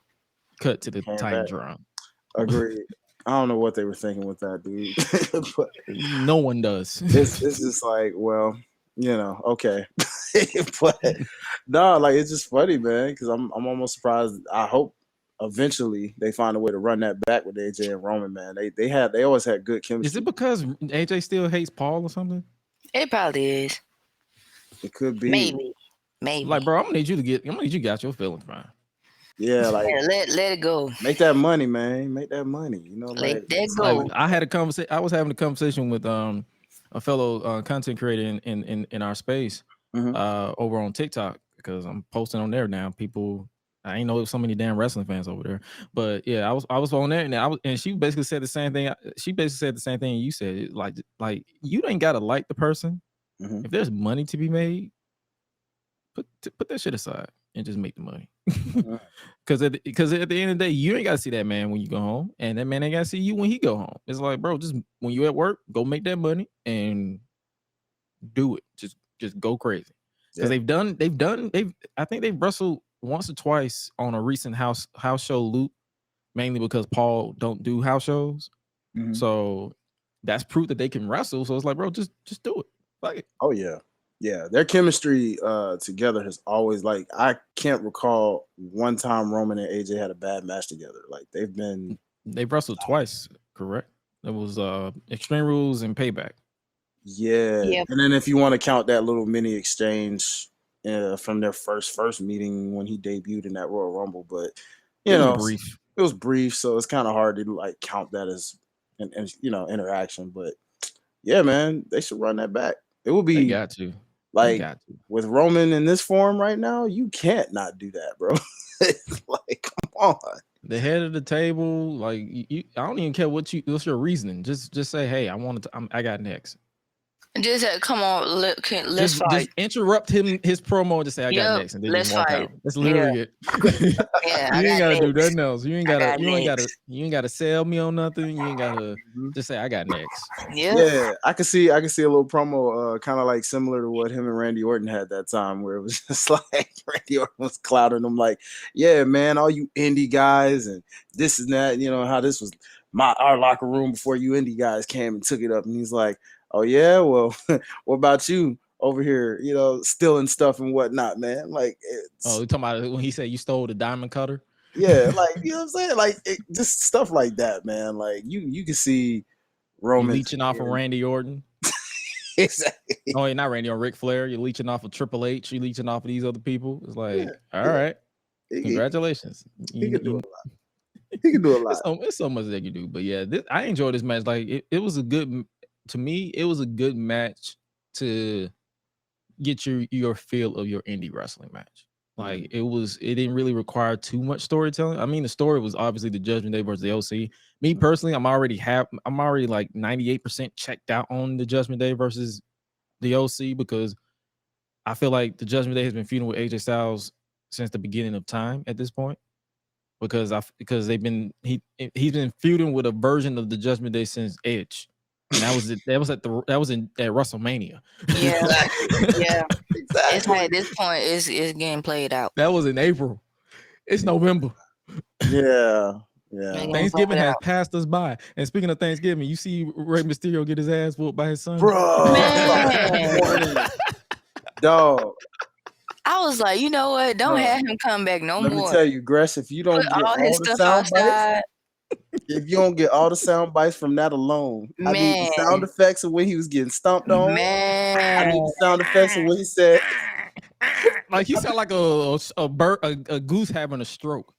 cut to the Titantron. Agreed. I don't know what they were thinking with that, dude. But no one does. It's just like, well, okay. But no, like it's just funny, man, because I'm almost surprised. I hope eventually they find a way to run that back with AJ and Roman, man. They always had good chemistry. Is it because AJ still hates Paul or something? It probably is. It could be. Maybe. Like, bro, I'm gonna need you to get your feelings, man. Yeah, like let it go. Make that money, man. Make that money. Let that go. Like, I had a conversation. I was having a conversation with a fellow content creator in our space over on TikTok because I'm posting on there now. I ain't know so many damn wrestling fans over there, but yeah, I was on there and she basically said the same thing. She basically said the same thing you said. Like you ain't gotta like the person. If there's money to be made, put that shit aside and just make the money. Because at the end of the day, you ain't gotta see that man when you go home, and that man ain't gotta see you when he go home. It's like, bro, just when you at work, go make that money and do it. Just go crazy. Because I think they've wrestled once or twice on a recent house show loop, mainly because Paul don't do house shows. So that's proof that they can wrestle. So it's like, bro, just do it. Fuck it. Oh yeah. Yeah, their chemistry together has always, like, I can't recall one time Roman and AJ had a bad match together. Like they've wrestled twice, correct? It was Extreme Rules and Payback. Yeah. Yep. And then if you want to count that little mini exchange from their first meeting when he debuted in that Royal Rumble, but it was brief, so it's kind of hard to like count that as an interaction. But yeah, man, they should run that back. It will be. They got to. Like with Roman in this form right now, you can't not do that, bro. Like, come on. The head of the table, like I don't even care what's your reasoning. Just say, hey, I got next. Just come on, let's fight. Just interrupt his promo and just say I got next, and then just walk out. That's literally it. Yeah, you ain't gotta do nothing else. You ain't gotta sell me on nothing. You ain't gotta just say I got next. Yeah, I can see a little promo, kind of like similar to what him and Randy Orton had that time, where it was just like Randy Orton was clouding him, like, yeah, man, all you indie guys and this and that. How this was our locker room before you indie guys came and took it up, and he's like, oh yeah, well, what about you over here, stealing stuff and whatnot, man? Like, you're talking about when he said you stole the diamond cutter? Yeah, like, you know what I'm saying? Like, just stuff like that, man. Like, you can see Roman leeching off of Randy Orton. Exactly. Oh, you're not Randy or Ric Flair. You're leeching off of Triple H. You're leeching off of these other people. It's like, all right, congratulations. He can do a lot. He can do a lot. It's so much they can do. But yeah, I enjoyed this match. Like, it was a good. To me, it was a good match to get your feel of your indie wrestling match. Like it didn't really require too much storytelling. I mean, the story was obviously the Judgment Day versus the OC. Me personally, I'm already like 98% checked out on the Judgment Day versus the OC because I feel like the Judgment Day has been feuding with AJ Styles since the beginning of time at this point. Because he's been feuding with a version of the Judgment Day since Edge. And that was at WrestleMania. Yeah, yeah, exactly. It's like at this point, it's getting played out. That was in April. It's November. Yeah. Thanksgiving has passed us by. And speaking of Thanksgiving, you see Rey Mysterio get his ass whooped by his son, bro. Dog. I was like, you know what? Don't have him come back no more. Let me tell you, Gresh, if you don't get all the sound bites. If you don't get all the sound bites from that alone, I need the sound effects of when he was getting stomped on. I need the sound effects of what he said. Like he sound like a bird, a goose having a stroke.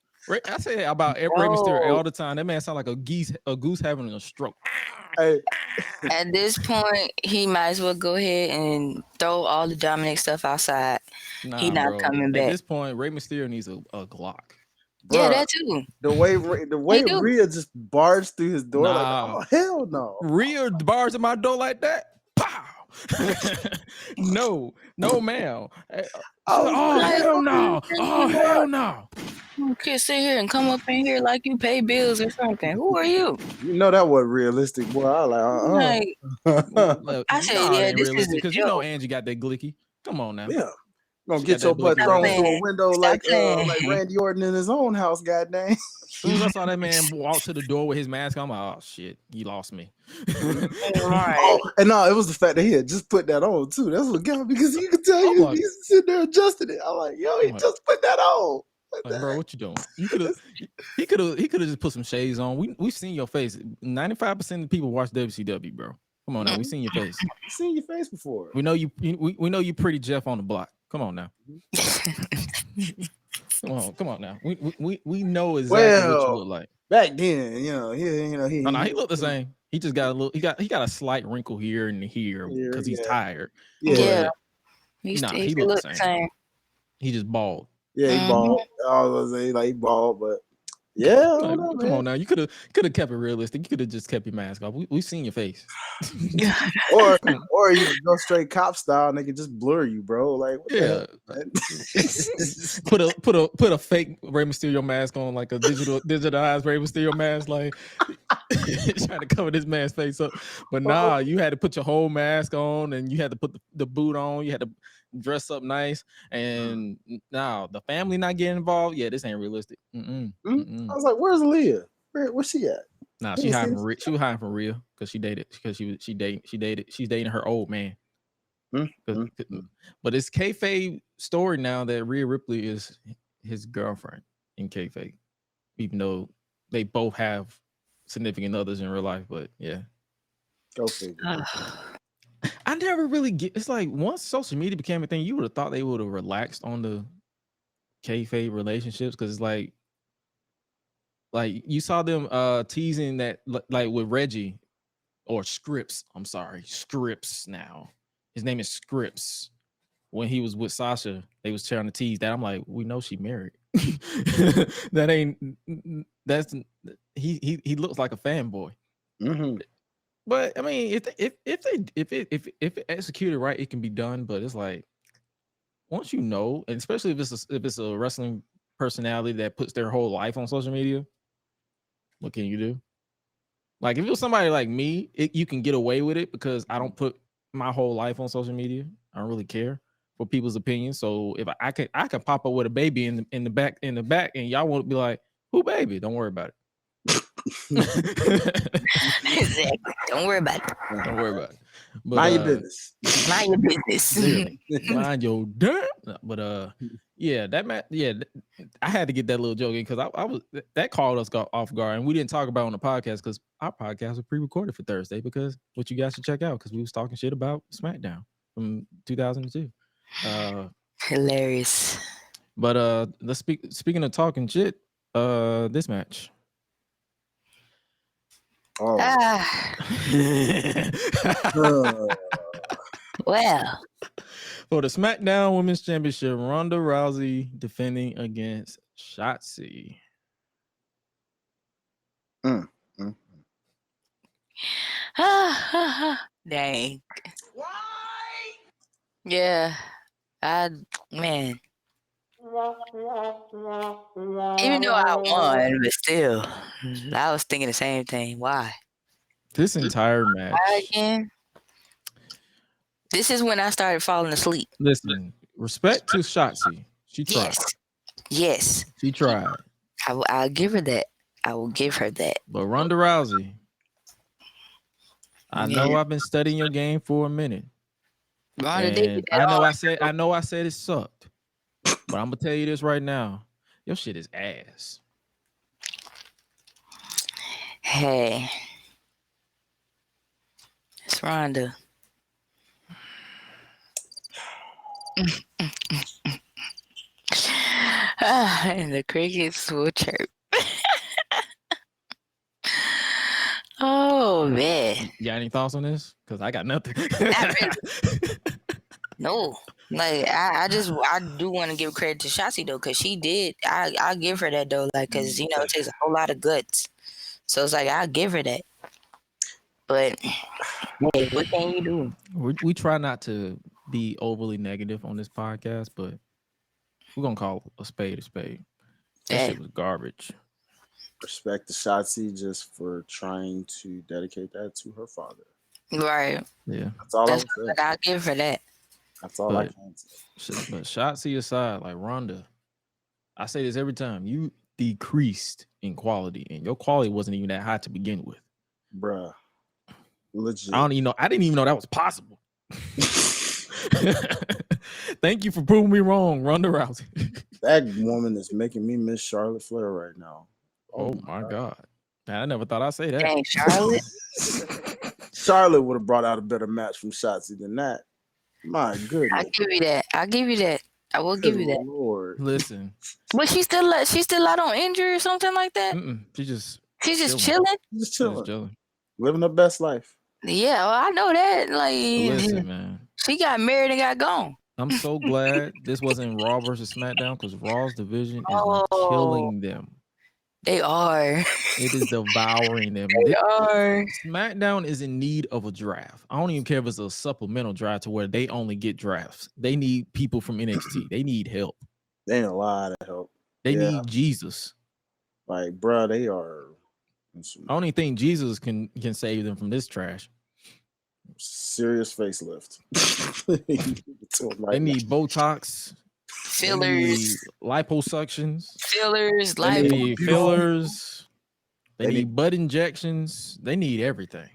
I say about Rey Mysterio all the time. That man sound like a goose having a stroke. Hey. At this point, he might as well go ahead and throw all the Dominic stuff outside. He not coming back. At this point, Rey Mysterio needs a Glock. Bruh, yeah, that too. The way Rhea just barged through his door, like, oh hell no. Rhea barged in my door like that. Pow! no, ma'am. Oh hell no! Oh hell no! You can't sit here and come up in here like you pay bills or something. Who are you? You know that wasn't realistic, boy. I was like, I said, yeah, this is because you know Angie got that glicky. Come on now. Yeah. Gonna get your butt thrown through a window like Randy Orton in his own house, goddamn. As soon as I saw that man walk to the door with his mask on, I'm like, oh shit, you lost me. And no, it was the fact that he had just put that on too. That's what got me, because you could tell he's sitting there adjusting it. I'm like, yo, he just put that on. Like, bro, what you doing? He could have just put some shades on. We've seen your face. 95% of the people watch WCW, bro. Come on now, we've seen your face. We've seen your face before. We know you. We know you pretty Jeff on the block. Come on now. Come on now. We know exactly what you look like. Back then, he looked the same. He just got a little. He got a slight wrinkle here and here because he's tired. Yeah. He looked the same. He just bald. Yeah, he bald. I was gonna say like he bald, but yeah. Come on now. You could have kept it realistic. You could have just kept your mask off. We've seen your face. or you could go straight cop style and they could just blur you, bro. Like put a fake Rey Mysterio mask on, like a digitalized Rey Mysterio mask, like trying to cover this man's face up. But nah, you had to put your whole mask on and you had to put the boot on. You had to dress up nice, and now the family not getting involved. Yeah, this ain't realistic. I was like, "Where's Aaliyah? Where's she at?" Nah, she was hiding from Rhea because she's dating her old man. But it's kayfabe story now that Rhea Ripley is his girlfriend in kayfabe, even though they both have significant others in real life. But yeah, go figure. I never really get. It's like once social media became a thing, you would have thought they would have relaxed on the kayfabe relationships, because it's like you saw them teasing that, like with Reggie or Scripps. I'm sorry, Scripps. Now his name is Scripps. When he was with Sasha, they was trying to tease that. I'm like, we know she married. He looks like a fanboy. But I mean, if it executed right, it can be done. But it's like, once you know, and especially if it's a wrestling personality that puts their whole life on social media, what can you do? Like if it was somebody like me, you can get away with it because I don't put my whole life on social media. I don't really care for people's opinions. So if I can pop up with a baby in the back, and y'all won't be like, who baby? Don't worry about it. Exactly. Don't worry about it. But, mind your business. Mind your business. Mind your damn. But yeah, I had to get that little joke in because I was that called us off guard, and we didn't talk about it on the podcast because our podcast was pre-recorded for Thursday, because what you guys should check out, because we was talking shit about SmackDown from 2002. Hilarious. But let's speaking of talking shit, this match. Well, for the SmackDown Women's Championship, Ronda Rousey defending against Shotzi. Dang. Yeah, man. Even though I won, but still, I was thinking the same thing. Why? This entire match. Why again? This is when I started falling asleep. Listen, respect to Shotzi. She tried. Yes. She tried. I'll give her that. I will give her that. But Ronda Rousey, I know I've been studying your game for a minute. Ronda did I know I said it sucked. But I'm gonna tell you this right now. Your shit is ass. Hey. It's Ronda. And the crickets will chirp. Oh man. You got any thoughts on this? Because I got nothing. Not really. No. Like I do want to give credit to Shotzi though, because she did. I give her that though, like, because it takes a whole lot of guts. So it's like I'll give her that. But hey, what can you do? We try not to be overly negative on this podcast, but we're gonna call a spade a spade. That shit was garbage. Respect to Shotzi just for trying to dedicate that to her father. Right. Yeah. That's all I'm saying. I'll give her that. That's all I can say. But Shotzi aside, like Ronda, I say this every time, you decreased in quality, and your quality wasn't even that high to begin with. Bruh. Legit. I didn't even know that was possible. Thank you for proving me wrong, Ronda Rousey. That woman is making me miss Charlotte Flair right now. Oh my God. Man, I never thought I'd say that. Dang, Charlotte. Charlotte would have brought out a better match from Shotzi than that. My goodness. I'll give you that. I will give you that. Lord. Listen. But she's still out on injury or something like that? She's just chilling? Just chilling. Living her best life. Yeah, well, I know that. Like, listen, man. She got married and got gone. I'm so glad this wasn't Raw versus SmackDown, because Raw's division is killing them. They are. It is devouring them. They are. SmackDown is in need of a draft. I don't even care if it's a supplemental draft to where they only get drafts. They need people from NXT. They need help. They need a lot of help. They need Jesus. Like, bro, they are. I don't even think Jesus can save them from this trash. Serious facelift. They need Botox. Fillers, liposuctions, fillers, they need fillers. They need butt injections. They need everything.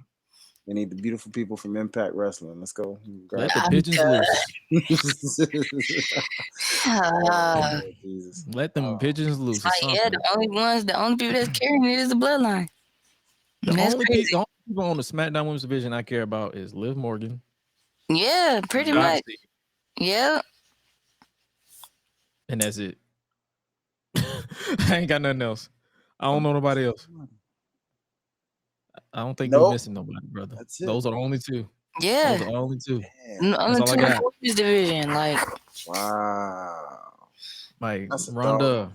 They need the beautiful people from Impact Wrestling. Let's go. Let the pigeons loose. Let them pigeons loose. The only people that's carrying it is the Bloodline. The only people on the SmackDown Women's division I care about is Liv Morgan. Yeah, pretty much. Yeah. And that's it. I ain't got nothing else. I don't know nobody else. I don't think we're missing nobody, brother. Those are the only two. Yeah. Those are the only two. Only two in the women's division. Like, wow. Like, Ronda,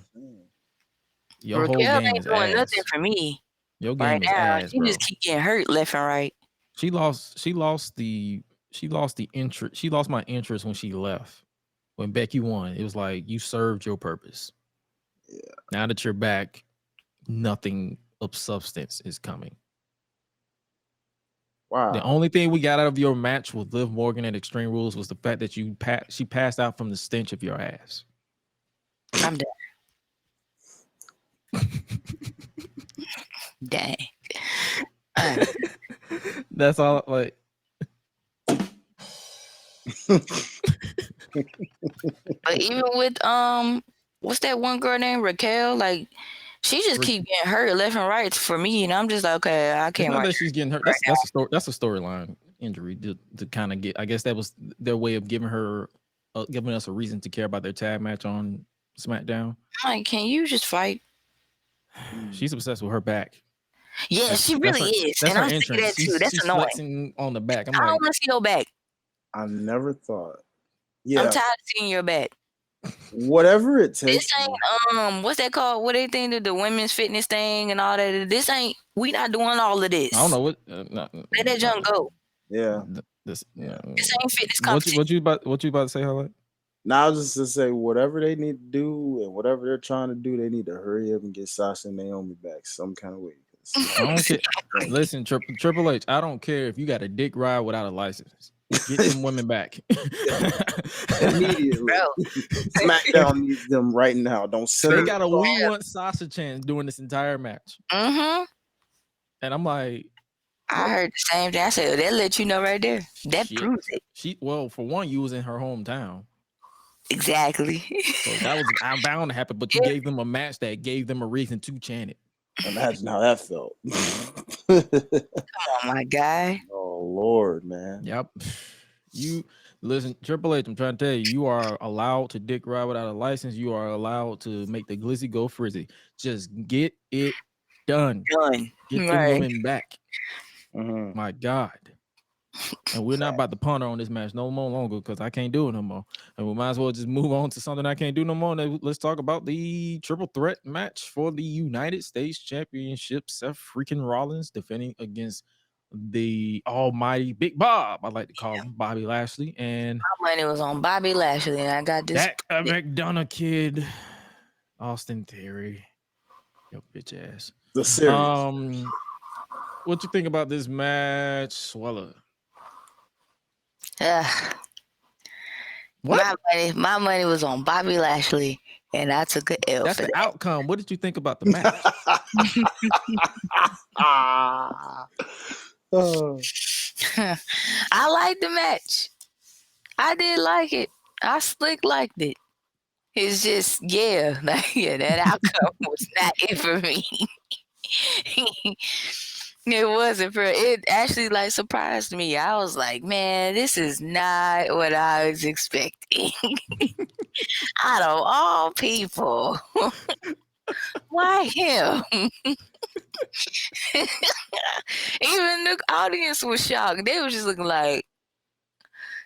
your whole game ain't is doing ass. nothing for me. Your game is ass, she just keep getting hurt left and right. She lost my interest when she left. When Becky won, it was like you served your purpose. Yeah. Now that you're back, nothing of substance is coming. Wow. The only thing we got out of your match with Liv Morgan at Extreme Rules was the fact that she passed out from the stench of your ass. I'm done. Dang. That's all. Like. But even with what's that one girl named Raquel? Like, she just keep getting hurt left and right for me, and I'm just like, okay, I can't. It's not that she's getting hurt. That's a storyline injury to kind of get. I guess that was their way of giving us a reason to care about their tag match on SmackDown. Like, can you just fight? She's obsessed with her back. Yeah, she really is, and I see that too. That's annoying. Flexing on the back. I don't want to see your back. I never thought. Yeah, I'm tired of seeing your back. Whatever it takes. This ain't what's that called? What they think of the women's fitness thing and all that? This ain't. We not doing all of this. I don't know what. Let that junk go. Yeah. This ain't fitness competition. What you about to say, Hi-Lite? Now, I was just to say, whatever they need to do and whatever they're trying to do, they need to hurry up and get Sasha and Naomi back some kind of way. I don't care. Listen, Triple H, I don't care if you got a dick ride without a license. Get them women back. Immediately. SmackDown needs them right now. Don't send them. They got a we want Sasha chance during this entire match. Mm-hmm. And I'm like, I heard the same thing. I said, that let you know right there. That proves it. Well, for one, you was in her hometown. Exactly. So that was bound to happen, but you gave them a match that gave them a reason to chant it. Imagine how that felt. Come on, my guy. Oh Lord, man. Yep. Listen, Triple H, I'm trying to tell you, you are allowed to dick ride without a license. You are allowed to make the glizzy go frizzy. Just get it done. Get them women back. My God. And we're not about to ponder on this match no more longer because I can't do it no more. And we might as well just move on to something I can't do no more. Let's talk about the triple threat match for the United States Championship. Seth freaking Rollins defending against the almighty Big Bob, I like to call him, Bobby Lashley. And my money was on Bobby Lashley, and I got this. That McDonough kid, Austin Theory, yo bitch ass. The series. What you think about this match, Suela? What? My money was on Bobby Lashley, and I took an L. That's for the that. outcome. What did you think about the match? I liked the match. I did like it. I slick liked it. It's just that outcome was not it for me. It wasn't for it. Actually, like surprised me. I was like, man, this is not what I was expecting. Out of all people, why him? Even the audience was shocked. They were just looking like,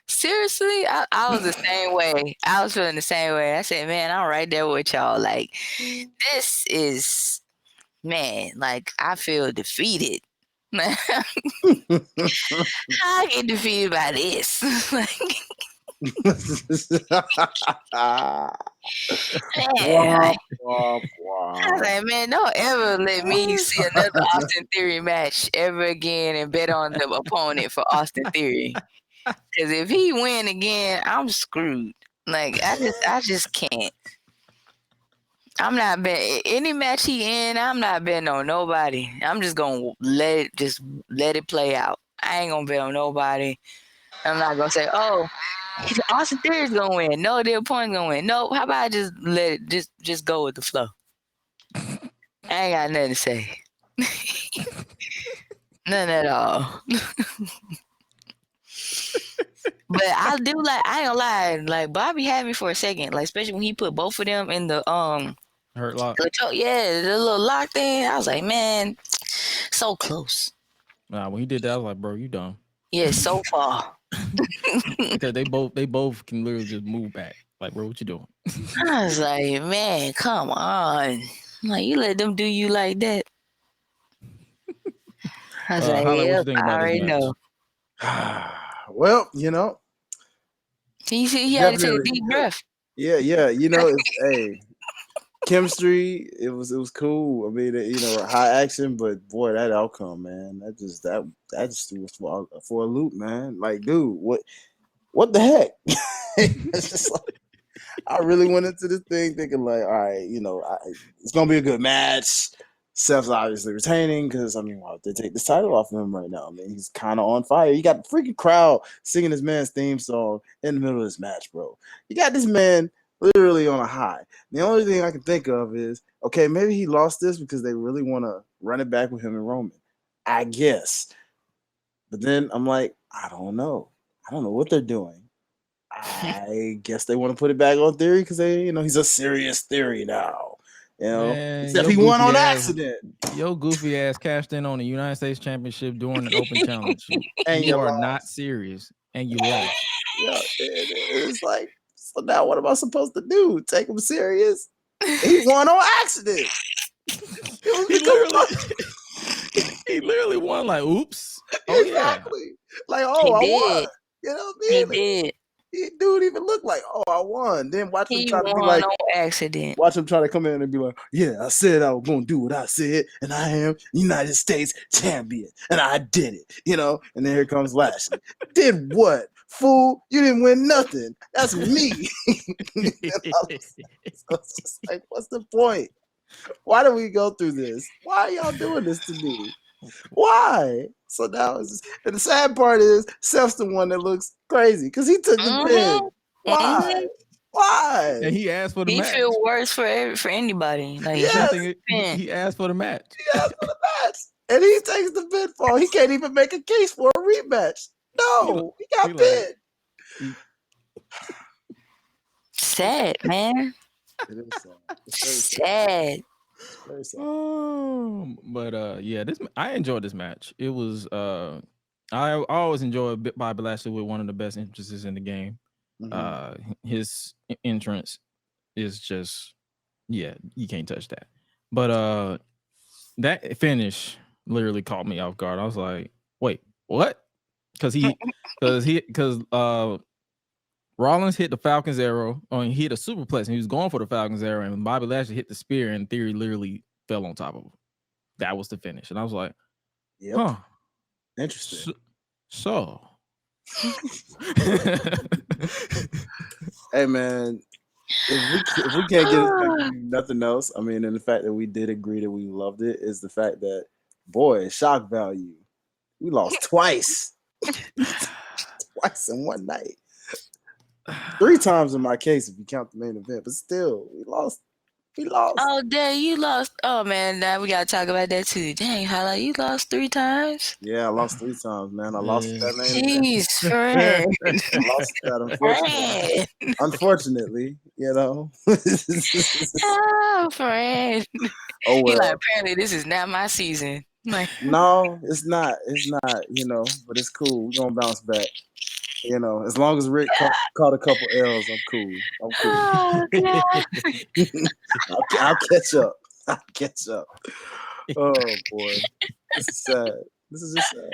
seriously? I was the same way. I was feeling the same way. I said, man, I'm right there with y'all. Like, this is, man, like, I feel defeated. I get defeated by this. Man, I was like, man, don't ever let me see another Austin Theory match ever again and bet on the opponent for Austin Theory. Because if he win again, I'm screwed. Like, I just can't. I'm not betting any match he in. I'm not betting on nobody. I'm just gonna let it play out. I ain't gonna bet on nobody. I'm not gonna say, oh, Austin Theory's gonna win. No, the opponent's gonna win. No, how about I just let it just go with the flow? I ain't got nothing to say. None at all. But I do like, I ain't gonna lie, like Bobby had me for a second, like especially when he put both of them in the hurt lock. the little lock thing. I was like, man, so close. Nah, when he did that, I was like, bro, you dumb. Yeah, so far. Because they both can literally just move back. Like, bro, what you doing? I was like, man, come on. Like, you let them do you like that. I was like, yep, I already know. Well, you know, he had to take a deep breath. Yeah, you know, it's chemistry. It was cool. I mean, you know, high action, but boy, that outcome, man, that just was for a loop, man. Like, dude, what the heck? It's just like, I really went into this thing thinking like, all right, you know, it's gonna be a good match. Seth's obviously retaining because, I mean, why would they take this title off of him right now? I mean, he's kind of on fire. You got the freaking crowd singing this man's theme song in the middle of this match, bro. You got this man literally on a high. The only thing I can think of is, okay, maybe he lost this because they really want to run it back with him and Roman, I guess. But then I'm like, I don't know what they're doing. I guess they want to put it back on Theory because he's a serious Theory now. You know, man, except he won on accident. Your goofy ass cashed in on the United States Championship during an open challenge. And you are not serious, and you lost. Yeah, it's like, so now what am I supposed to do? Take him serious? He won on accident. He literally won. Like, oops. Oh, exactly. Yeah. Like, oh, I won. You know what I mean? He did. Dude even looked like, oh, I won. Then watch him try to be like, on accident. Watch him try to come in and be like, yeah, I said I was gonna do what I said, and I am United States champion, and I did it. You know, and then here comes Lashley. Did what? Fool, you didn't win nothing. That's me. So it's just like, what's the point? Why do we go through this? Why are y'all doing this to me? Why? So now and the sad part is Seth's the one that looks crazy because he took the pin. Why? Why? And he asked for the match. He feel worse for anybody. Like, he asked for the match. He asked for the match, and he takes the pinfall. He can't even make a case for a rematch. No, he got pinned. Sad, man. It is sad. It's Sad. very sad. But yeah, I enjoyed this match. It was I always enjoy Bobby Lashley with one of the best entrances in the game. His entrance is just, yeah, you can't touch that. But that finish literally caught me off guard. I was like, wait, what? Because Rollins hit the Falcon's arrow, or he hit a superplex, and he was going for the Falcon's arrow, and Bobby Lashley hit the spear, and Theory literally fell on top of him. That was the finish, and I was like, yep. huh, Interesting. So. Hey man, if we can't get nothing else, I mean, and the fact that we did agree that we loved it is the fact that, boy, shock value, we lost twice. Twice in one night. 3 times in my case if you count the main event, but still, we lost. Oh, dang, you lost. Oh, man, now we got to talk about that too. Dang, Hi-Lite, you lost 3 times? Yeah, I lost 3 times, man. I lost that main event. Jeez, friend. I lost that, unfortunately, you know. Oh, friend. Oh, well. He like, apparently this is not my season. Like, no, it's not, you know, but it's cool. We're going to bounce back. You know, as long as Rick caught a couple L's, I'm cool. oh, God. I'll catch up. Oh, boy. This is sad. This is just sad.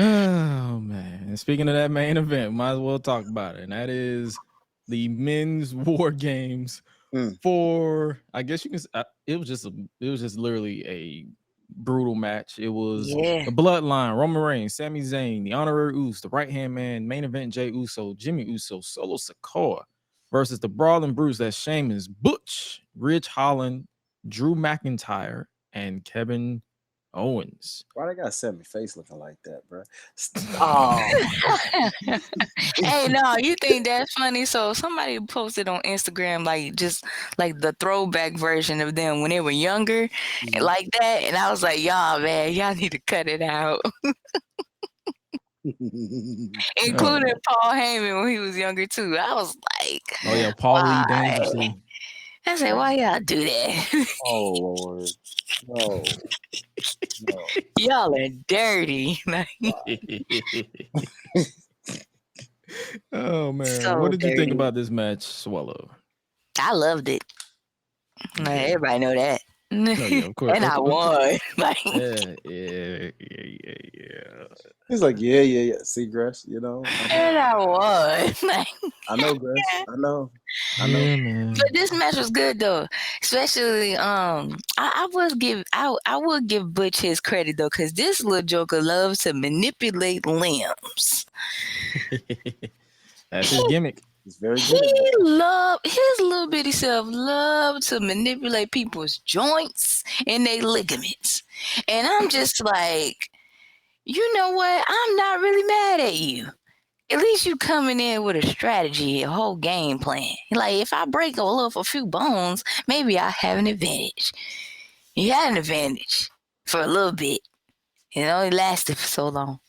Oh, man. And speaking of that main event, might as well talk about it. And that is the men's war games for, I guess you can, it was just literally a brutal match. It was the Bloodline, Roman Reigns, Sami Zayn, the Honorary Usos, the right-hand man, main event Jey Uso, Jimmy Uso, Solo Sikoa versus the Brawling Brutes, that's Sheamus, Butch, Ridge Holland, Drew McIntyre, and Kevin Owens. Why they got Sammy face looking like that, bro? Oh. Hey, no, you think that's funny? So somebody posted on Instagram just the throwback version of them when they were younger, like that, and I was like, y'all need to cut it out. Including Paul Heyman when he was younger too. I was like, oh yeah, Paul Lee dangerously. I said, why y'all do that? Oh Lord. No. Y'all are dirty. Oh man. So what did you think dirty. about this match, Swallow? I loved it. Like, everybody know that. No, yeah, of course. And I won. Yeah. He's like, yeah. See, Gresh, you know. And I won. I know, Gresh. I know. Yeah, man. But this match was good though, especially I would give Butch his credit though, because this little joker loves to manipulate limbs. That's his gimmick. He's very good. His little bitty self loved to manipulate people's joints and their ligaments, and I'm just like, you know what? I'm not really mad at you. At least you coming in with a strategy, a whole game plan. Like, if I break a few bones, maybe I have an advantage. You had an advantage for a little bit. It only lasted for so long.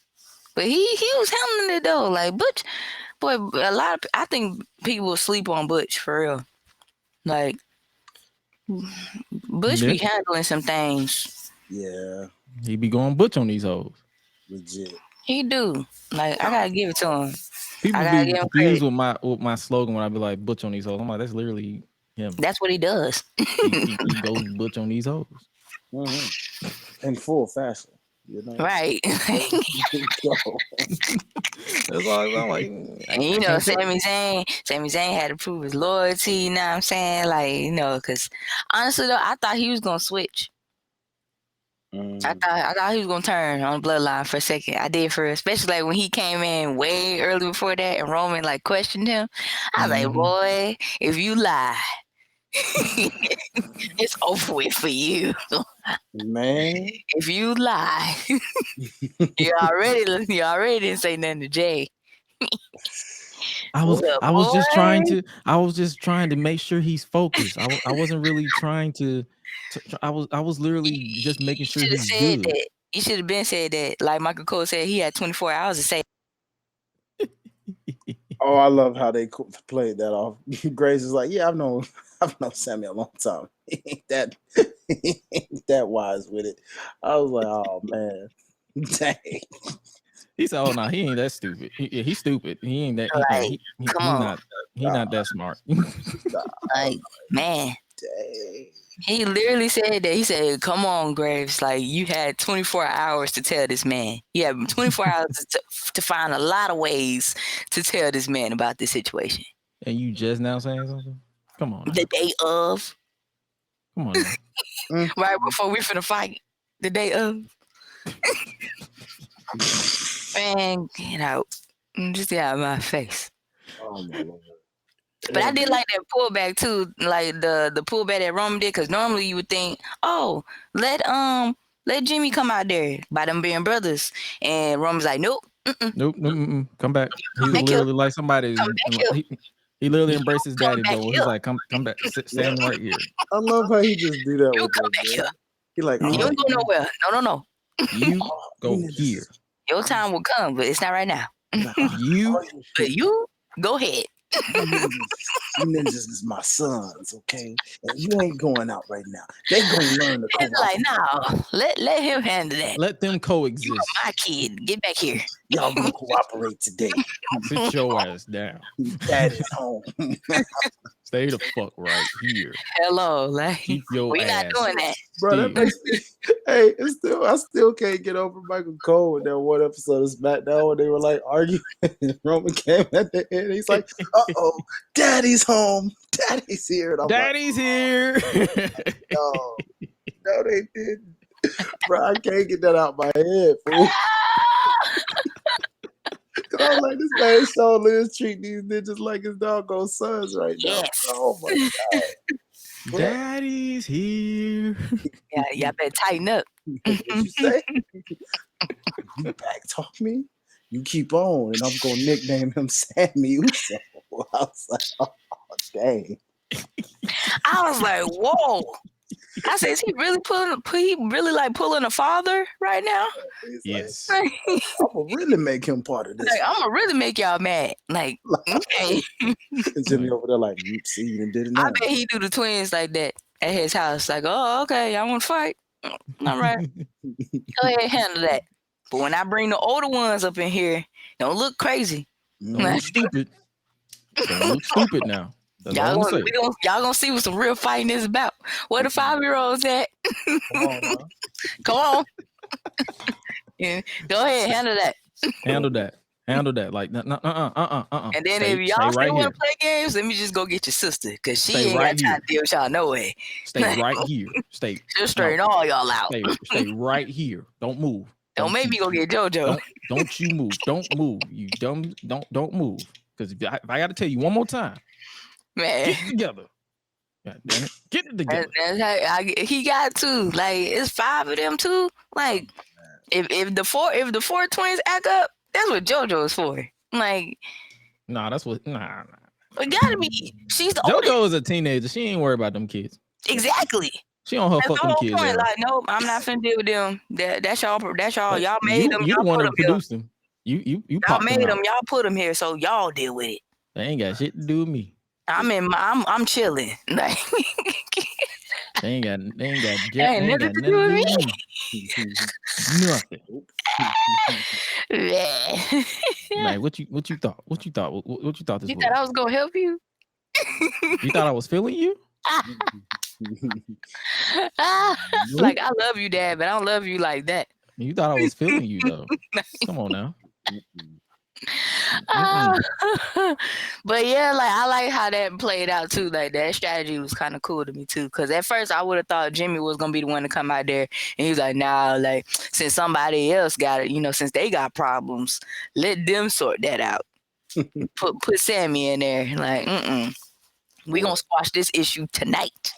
But he was handling it though. Like, Butch, boy, I think people sleep on Butch for real. Like, Butch be handling some things. Yeah. He be going Butch on these hoes. Legit. He do. Like, I gotta give it to him. People be confused with my slogan when I be like Butch on these hoes. I'm like, that's literally him. That's what he does. he goes Butch on these hoes. Mm-hmm. In full fashion. You know? Right. That's all I'm like. And you know, Sami Zayn had to prove his loyalty, you know what I'm saying? Like, you know, because honestly though, I thought he was gonna switch. I thought he was gonna turn on Bloodline for a second. I did for, especially like when he came in way early before that and Roman like questioned him. I was like, boy, if you lie, it's over with for you. Man. If you lie, you already didn't say nothing to Jay. I was just trying to make sure he's focused. I wasn't really trying to I was literally just making sure he's good. That. You should have been said that. Like Michael Cole said, he had 24 hours to say. Oh, I love how they played that off. Grace is like, yeah, I've known Sammy a long time. He ain't that wise with it. I was like, oh man, dang. He said, "Oh no, he ain't that stupid. He's stupid. He ain't that. He not that smart." Like, man, dang. he literally said that. He said, "Come on, Graves. Like, you had 24 hours to tell this man. You have 24 hours to find a lot of ways to tell this man about this situation." And you just now saying something? Come on. Now. The day of. Come on. Now. Right before we finna fight. The day of. Man, get out. Just get out of my face. Oh my Lord. But I did like that pullback too, like the pullback that Roman did, because normally you would think, oh, let Jimmy come out there by them being brothers, and Roman's like, nope, nope, come back. He's literally like somebody. He literally embraced his daddy though. He's like, come back, stand right here. I love how he just do that. You come back here. He like, you don't go nowhere. No. You go here. Your time will come, but it's not right now. You go ahead. You ninjas is my sons, okay? And you ain't going out right now. They gonna learn to It's like, no, let him handle that. Let them coexist. You are my kid. Get back here. Y'all gonna cooperate today. Sit your ass down. Dad is home. Stay the fuck right here. Hello, like keep your we ass. Not doing that, bro. That makes me. Hey, I still can't get over Michael Cole with that one episode of SmackDown when they were like arguing. Roman came at the end. He's like, "Uh-oh, Daddy's home. Daddy's here." And I'm Daddy's like, here. No, they didn't. Bro, I can't get that out my head, fool. Cause I'm like, this man so Liz treat these ninjas like his doggone sons right now. Yes. Oh my God. Daddy's here. Yeah, y'all better tighten up. What you say? You back talk me? You keep on, and I'm gonna nickname him Sammy Uso. I was like, oh dang. I was like, whoa. I said, is he really pulling a father right now? Yes. Like, I'm gonna really make him part of this. Like, I'm gonna really make y'all mad. Like, okay. And Jimmy over there like, see, you done did it now. I bet he do the twins like that at his house. Like, oh, okay, y'all want to fight? All right. Go ahead, handle that. But when I bring the older ones up in here, don't look crazy. Don't look stupid. Don't look stupid now. Y'all gonna see what some real fighting is about. Where the 5-year-olds at? Come on. Yeah. Go ahead, handle that. Handle that. Like, And then if y'all still want to play games, let me just go get your sister, because she ain't got time to deal with y'all no way. Stay right here. She'll straighten all y'all out. Stay right here. Don't move. Don't make me go get JoJo. Don't you move. Don't move. You dumb. Don't move. Because if I got to tell you one more time, man, get it together. God damn it. Get it together. He got to. Like, it's 5 of them too. Like, if the four twins act up, that's what JoJo is for. Like, nah, that's what. Nah. It gotta be. She's the JoJo oldest. is a teenager. She ain't worried about them kids. Exactly. She on her fucking kids. Point. Like, nope, I'm not finna deal with them. That's y'all. Y'all made them. You the one that produced them. You y'all made them. Y'all put them here, so y'all deal with it. They ain't got shit to do with me. I'm chilling. Like, they ain't got nothing to do with me. Nothing. Like, what you thought? What you thought this You was? thought I was gonna help you? You thought I was feeling you? Like, I love you, Dad, but I don't love you like that. You thought I was feeling you though. Come on now. But yeah, like, I like how that played out too. Like, that strategy was kind of cool to me too, because at first I would have thought Jimmy was gonna be the one to come out there, and he was like, nah, like, since somebody else got it, since they got problems, let them sort that out. put Sammy in there. Like, we gonna squash this issue tonight.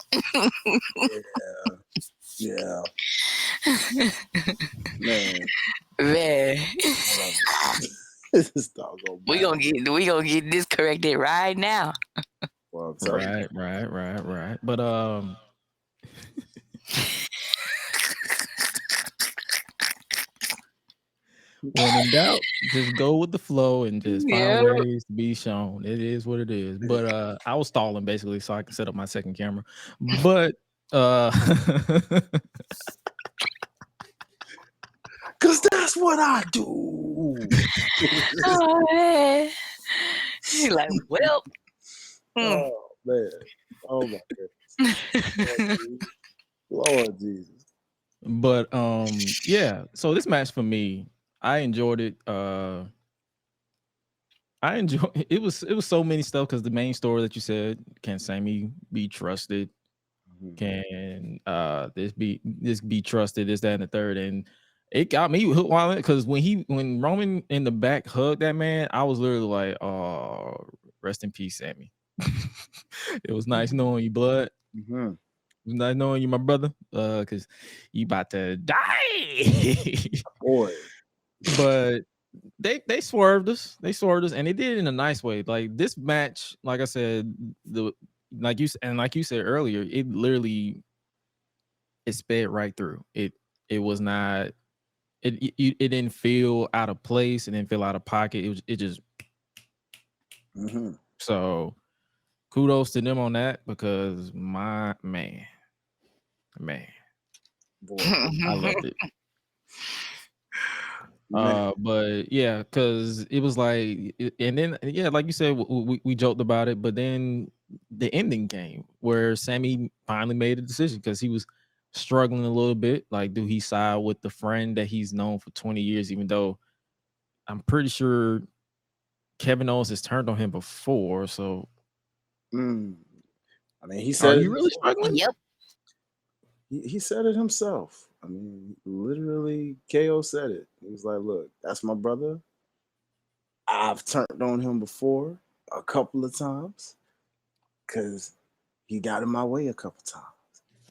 Yeah. Man. We gonna get this corrected right now. Well, right. But When in doubt, just go with the flow and just find ways to be shown. It is what it is. But I was stalling basically so I could set up my second camera. But because that's what I do. Oh man. He's like, well. Oh man. Oh my goodness. Lord Jesus. But yeah, so this match for me, I enjoyed it. I enjoyed it was so many stuff because the main story that you said, can Sami be trusted? Can this be trusted? This, that, and the third. And it got me hooked on it because when Roman in the back hugged that man, I was literally like, oh, rest in peace, Sami. It was nice knowing you, blood. It was nice knowing you, my brother. Because you about to die. Boy. But they swerved us. They swerved us, and they did it in a nice way. Like this match, like I said, like you said earlier, it literally sped right through. It was not. It didn't feel out of place. It didn't feel out of pocket. It just. So, kudos to them on that because my man, boy, I loved it. But yeah, because it was like, and then yeah, like you said, we joked about it, but then the ending came where Sami finally made a decision because he was struggling a little bit. Like, do he side with the friend that he's known for 20 years, even though I'm pretty sure Kevin Owens has turned on him before? So, I mean, he said, "Are you really struggling?" Yep. He said it himself. I mean, literally, KO said it. He was like, look, that's my brother. I've turned on him before a couple of times because he got in my way a couple times,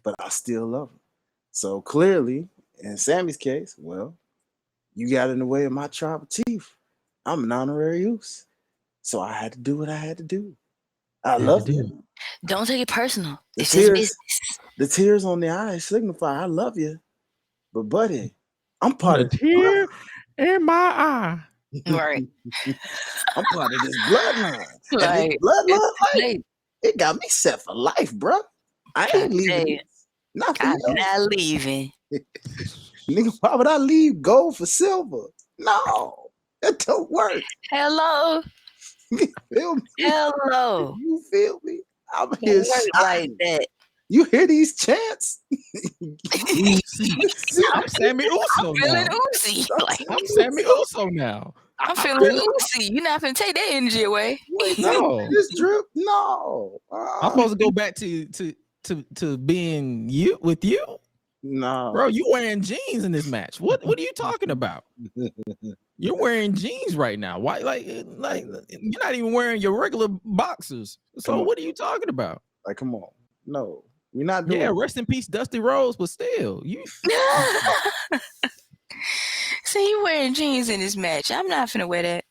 but I still love him. So clearly, in Sami's case, well, you got in the way of my tribal chief. I'm an honorary use. So I had to do what I had to do. I love him. Don't take it personal. It's just business. The tears on the eyes signify I love you. But buddy, I'm part of tear in my eye. Right. I'm part of this bloodline. Like, and this bloodline, like, it got me set for life, bro. I ain't leaving. I'm not leaving. Nigga, why would I leave gold for silver? No, that don't work. Hello. You feel me? Hello. You feel me? I'm here like that. You hear these chants? I'm Sami Uso. I'm feeling Uzi. I'm Sami Uso now. I'm feeling Uzi. You're not gonna take that energy away. No, this drip. No, I'm supposed to go back to being you with you. No, bro, you wearing jeans in this match. What are you talking about? You're wearing jeans right now. Why? Like you're not even wearing your regular boxers. So what are you talking about? Like, come on, no. We're not doing rest in peace, Dusty Rhodes, but still, you. So you wearing jeans in this match? I'm not finna wear that.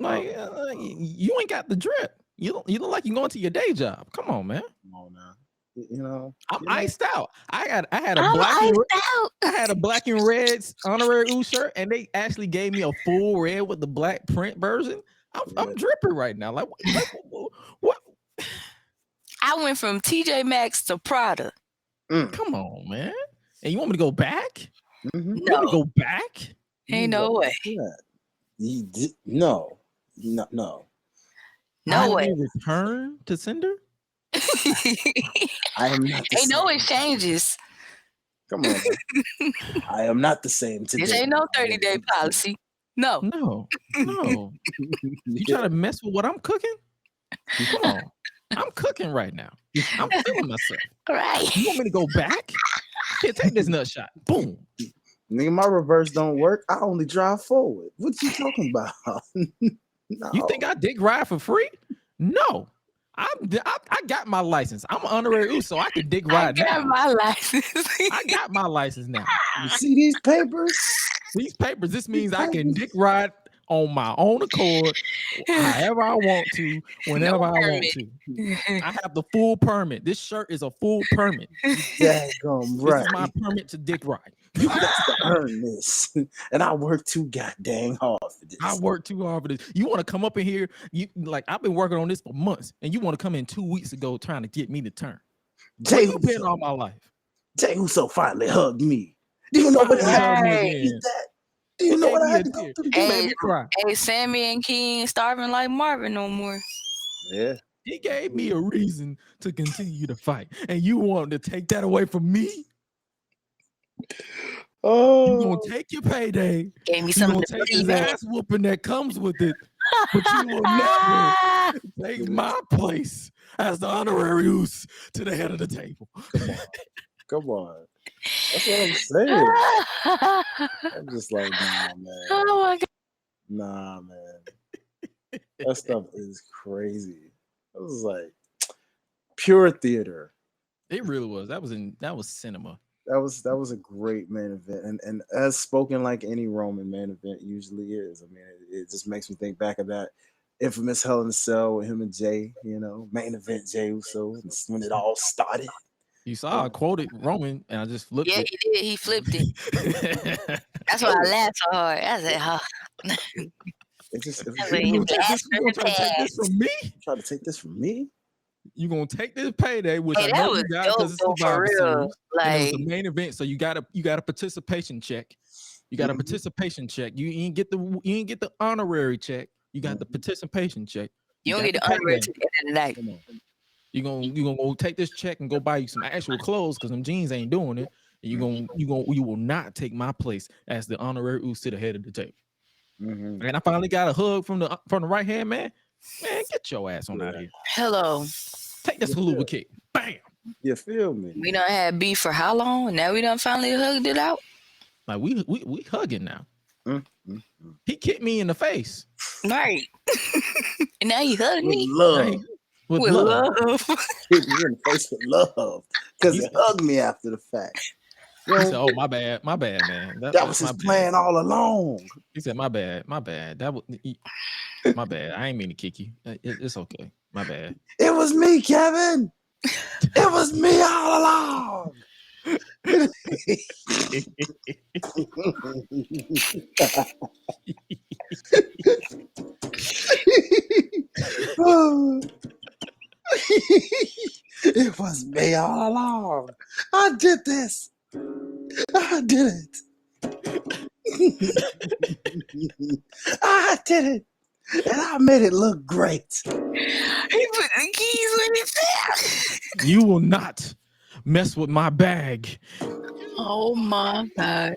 Like, you ain't got the drip. You look like you're going to your day job. Come on, man. Come on now. You know, I'm iced out. I had a black and red honorary Uso shirt, and they actually gave me a full red with the black print version. I'm dripping right now. Like what? I went from TJ Maxx to Prada. Come on, man. And you want me to go back? Mm-hmm. You want me to go back? Ain't no way. No. No way. Return to sender? I am not the same. No exchanges. Come on. I am not the same today. This ain't no 30-day policy. No. You trying to mess with what I'm cooking? Come on. I'm cooking right now. I'm feeling myself. All right. You want me to go back? Here, take this nut shot. Boom. Nigga, my reverse don't work. I only drive forward. What you talking about? No. You think I dick ride for free? No. I got my license. I'm an honorary Uso, so I can dick ride now. I got my license. I got my license now. You see these papers? This means I can dick ride on my own accord, however I want to, whenever I want to. I have the full permit. This shirt is a full permit. This is my permit to dick ride. You got to earn this. And I work too goddamn hard for this. I work too hard for this. You want to come up in here? You like I've been working on this for months, and you want to come in 2 weeks ago trying to get me to turn. Jay Where you been all my life? Jay Uso finally hugged me. Do you know what I had to do? Do you know what I had to go through? Hey, Sammy and King starving like Marvin no more. Yeah. He gave me a reason to continue to fight, and you wanted to take that away from me? Oh, you gonna take your payday. Gave me something to take his ass whooping that comes with it, but you will never take my place as the honorary Uso to the head of the table. Come on. That's what I'm saying. I'm just like, nah, man. Oh my God. Nah, man. That stuff is crazy. It was like pure theater. It really was. That was cinema. That was a great main event, and as spoken like any Roman main event usually is. I mean, it just makes me think back of that infamous Hell in a Cell with him and Jay. You know, main event Jey Uso when it all started. You saw I quoted Roman, and I just flipped it. Yeah, he did. He flipped it. That's why I laughed so hard. I said, "Huh." You gonna try to take this from me? Try to take this from me? You gonna take this payday, which I that know was you got because it's Survivor real. Series, Like, and it was the main event, so you got a participation check. You got a participation check. You ain't get the honorary check. You got the participation check. You don't get the honorary check at the end of the night. Come on. You gonna go take this check and go buy you some actual clothes because them jeans ain't doing it. And you will not take my place as the honorary Uso to the head of the table. And I finally got a hug from the right hand man. Man, get your ass on out of here. Hello. Take this haluva kick. Bam. You feel me? We done had beef for how long? Now we done finally hugged it out. Like we hugging now. He kicked me in the face. Right. And now he hugged me. With love. Hit me in the face with love. Because he hugged me after the fact. He said, "Oh, my bad, man. That was his plan all along." He said, "My bad. That was my bad. I ain't mean to kick you. It's okay. My bad." It was me, Kevin. It was me all along. It was me all along. I did this. I did it. I did it. And I made it look great. He put the keys in his hair. You will not mess with my bag. Oh my God.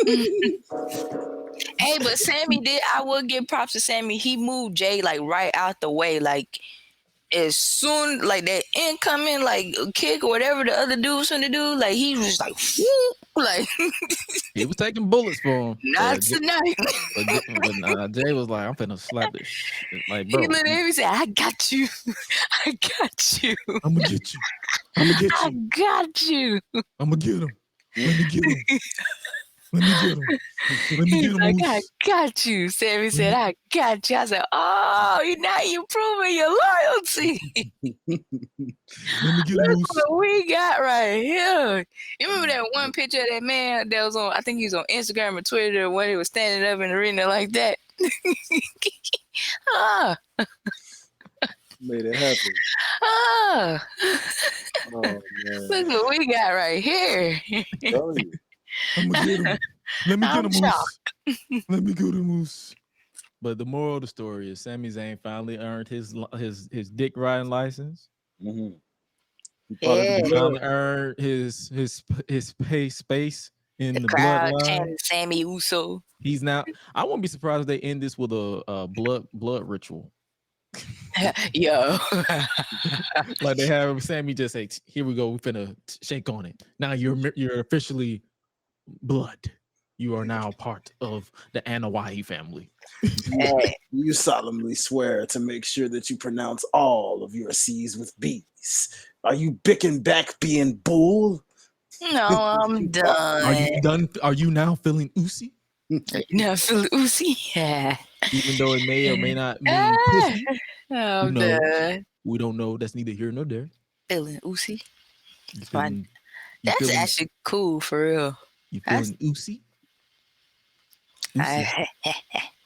Hey, but Sammy did. I will give props to Sammy. He moved Jay like right out the way. Like as soon like that incoming like kick or whatever the other dude was gonna do, like he was like, whoop, like he was taking bullets for him. Not tonight. But Jay was like, "I'm finna slap this shit." Like, bro, he literally said, "I got you. I got you. I'm gonna get you. I'm gonna get you. I got you. I'm gonna get him. Let me get him. Let me get him. Let me get him. Like, I got you." Sammy said, "I got you." I said, "Oh, now you proving your loyalty." Let me get Look what we got right here. You remember that one picture of that man that was on, I think he was on Instagram or Twitter when he was standing up in the arena like that? Made it happen. Oh, man. Look what we got right here. I'm gonna get him. Let me get him, Moose. Let me get him, Moose. But the moral of the story is Sami Zayn finally earned his dick riding license. Yeah. He finally earned his pay space in the bloodline. Sammy Uso. He's now. I won't be surprised if they end this with a blood ritual. Yo. Like they have Sammy just say, "Here we go. We're finna shake on it. Now you're officially blood. You are now part of the Anoa'i family." You solemnly swear to make sure that you pronounce all of your C's with B's. Are you bicking back being bull? No, I'm done. Are you done? Are you now feeling Usi? Now feeling Uzi? Yeah. Even though it may or may not mean pussy. I'm done. We don't know. That's neither here nor there. Feeling Uzi? Feeling, That's actually cool for real. You feeling Uzi?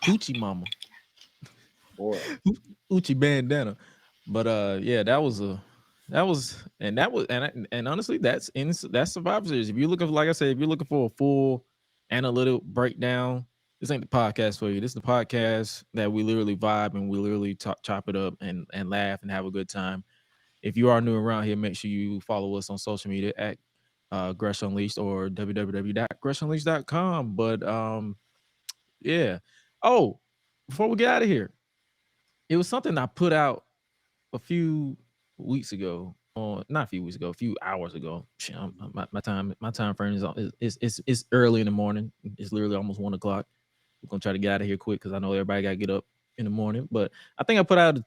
Uchi mama. Boy. Uchi bandana. But yeah, that was and honestly, that's Survivor Series. If you're looking for, like I said, if you're looking for a full analytical breakdown, this ain't the podcast for you. This is the podcast that we literally vibe and we literally chop it up and laugh and have a good time. If you are new around here, make sure you follow us on social media at Gresh Unleashed or www.gressunleashed.com. But yeah. Oh, before we get out of here, it was something I put out a few weeks ago, or not a few weeks ago, a few hours ago. My time frame is early in the morning. It's literally almost 1 o'clock. We're gonna try to get out of here quick because I know everybody gotta get up in the morning. But I think I put out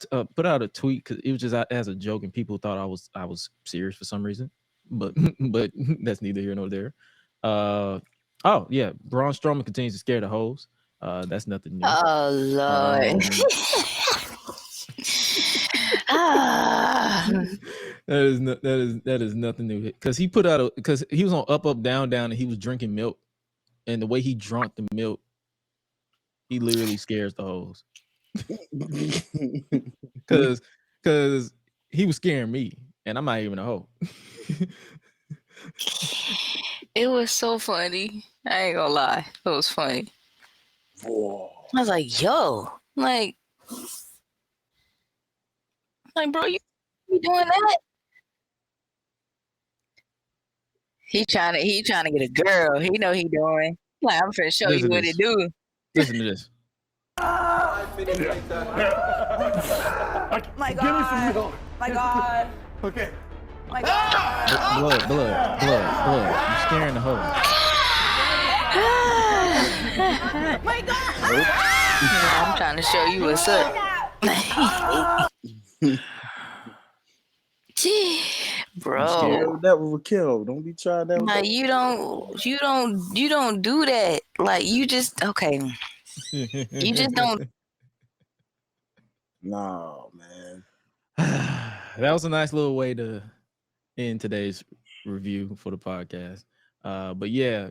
a tweet because it was just as a joke and people thought I was serious for some reason. But that's neither here nor there. Oh yeah, Braun Strowman continues to scare the hoes. That's nothing new. Oh Lord. That is nothing new because he put out because he was on Up Up Down Down and he was drinking milk, and the way he drank the milk, he literally scares the hoes. Because he was scaring me, and I'm not even a hoe. It was so funny. I ain't gonna lie, it was funny. Whoa. I was like, "Yo, like, bro, you doing that?" He trying to get a girl. He know he doing. Like, I'm finna show you what it do. Listen to this. My God. Give me some milk. My God. Okay. My God. Blood. You scaring the hoe. My God. I'm trying to show you what's up. Bro, that will kill. Don't be trying that. Like, you don't do that. Like, you just okay. You just don't. No, man. That was a nice little way to end today's review for the podcast. But yeah,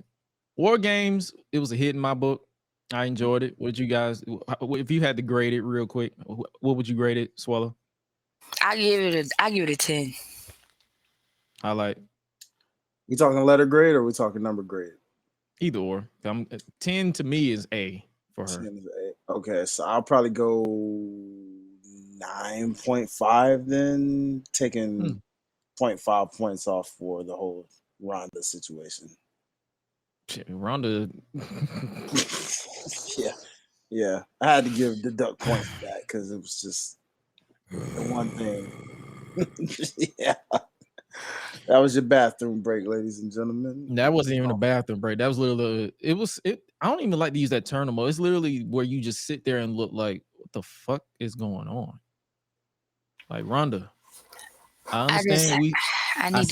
War Games, it was a hit in my book. I enjoyed it. What did you guys, if you had to grade it real quick, what would you grade it, Swallow? I give it a 10. Hi-Lite. We talking letter grade or we talking number grade? Either or. 10 to me is A for her. 10 is A. Okay, so I'll probably go 9.5 then, taking 0.5 points off for the whole Ronda situation. Ronda. Yeah. I had to deduct points for that because it was just the one thing. Yeah. That was your bathroom break, ladies and gentlemen. That wasn't even a bathroom break. That was literally I don't even like to use that term anymore. It's literally where you just sit there and look like, what the fuck is going on? Like, Ronda, I understand. I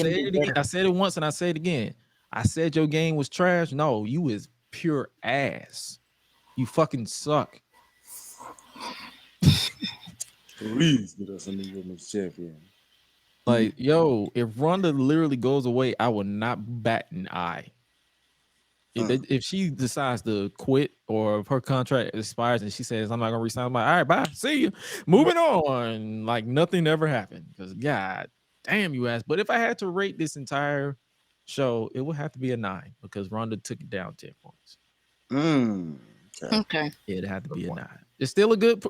said it once and I say it again. I said your game was trash. No, you is pure ass. You fucking suck. Please get us a new women's champion. Like, yo, if Ronda literally goes away, I will not bat an eye. If she decides to quit or if her contract expires and she says, I'm not going to resign, I'm like, all right, bye. See you. Moving on. Like, nothing ever happened. Because, God damn, you ass. But if I had to rate this entire show, it would have to be a 9 because Ronda took it down 10 points. Okay. It'd have to be a 9. It's still a good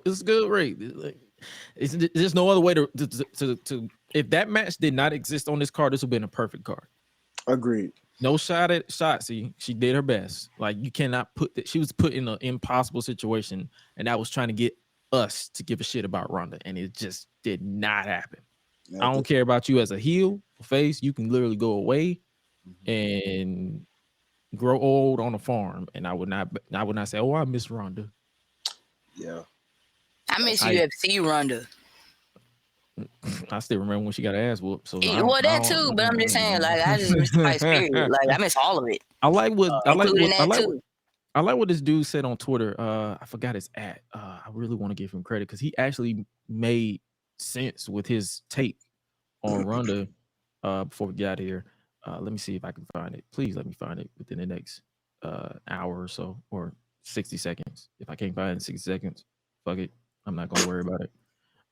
rate. There's no other way to if that match did not exist on this card, this would have been a perfect card. Agreed. No shot at Shotzi. She did her best. Like, you cannot put that. She was put in an impossible situation, and that was trying to get us to give a shit about Ronda, and it just did not happen. I don't care about you as a heel, face. You can literally go away and grow old on a farm, and I would not say, oh, I miss Ronda. Yeah. I miss UFC Ronda. I still remember when she got her ass whooped. So that too, but I'm just saying, like, I just miss the fight spirit. Like, I miss all of it. I like what this dude said on Twitter. I forgot his at. I really want to give him credit because he actually made sense with his take on Ronda before we got here. Let me see if I can find it. Please let me find it within the next hour or so, or 60 seconds. If I can't find it in 60 seconds, fuck it. I'm not gonna worry about it.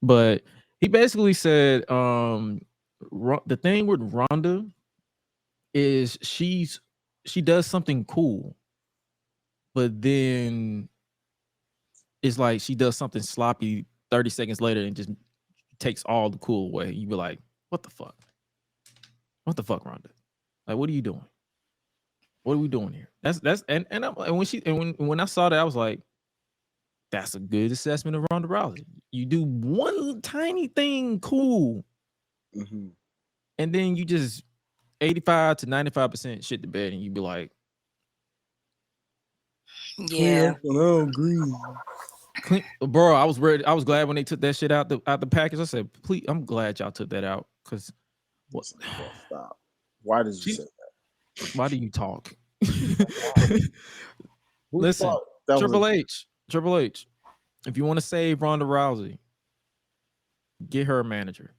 But he basically said the thing with Ronda is she does something cool, but then it's like she does something sloppy 30 seconds later and just takes all the cool away. You be like, what the fuck? What the fuck, Ronda? Like, what are you doing? What are we doing here? When I saw that, I was like, that's a good assessment of Ronda Rousey. You do one tiny thing cool, and then you just 85 to 95% shit the bed, and you be like, yeah. Bro, I was ready. I was glad when they took that shit out the package. I said, please, I'm glad y'all took that out, because what? Stop. Why did you say that? Why do you talk? Listen, Triple H. If you want to save Ronda Rousey, get her a manager.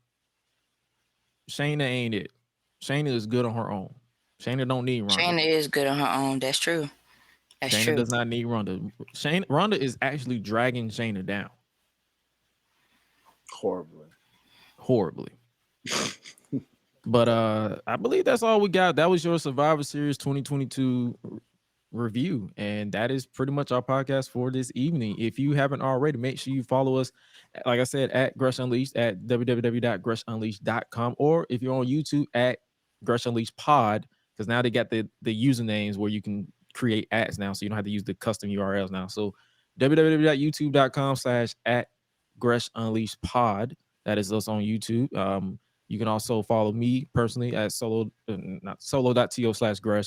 Shayna ain't it. Shayna is good on her own. Shayna don't need Ronda. Shayna is good on her own. That's true. Shayna does not need Ronda. Ronda is actually dragging Shayna down. Horribly. But I believe that's all we got. That was your Survivor Series 2022 review, and that is pretty much our podcast for this evening. If you haven't already, make sure you follow us, like I said, at Gresh Unleashed, at www.gressunleashed.com, or if you're on YouTube, at Gresh Unleashed Pod, because now they got the usernames where you can create ads now, so you don't have to use the custom URLs now. So www.youtube.com/at Gresh Unleashed Pod. That is us on YouTube. You can also follow me personally at solo.to/Gresh,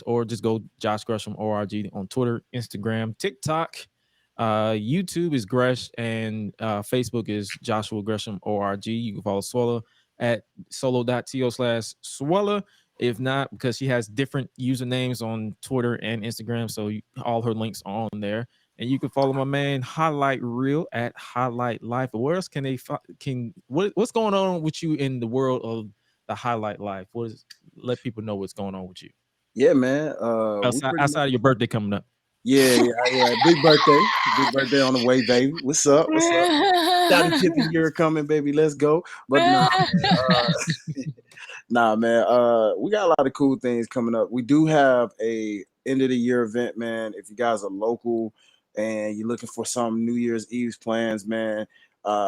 or just go Josh Gresham ORG on Twitter, Instagram, TikTok. YouTube is Gresh, and Facebook is Joshua Gresham ORG. You can follow Suela at solo.to/Suela. If not, because she has different usernames on Twitter and Instagram, so all her links are on there. And you can follow my man Hi-Lite Real at Hi-Lite Life. Where else can they what's going on with you in the world of the Hi-Lite Life? Let people know what's going on with you. Yeah, man. Outside of your birthday coming up. Yeah. Big birthday on the way, baby. What's up? Got a tipping year coming, baby. Let's go. But nah, man. We got a lot of cool things coming up. We do have a end of the year event, man. If you guys are local and you're looking for some New Year's Eve plans, man,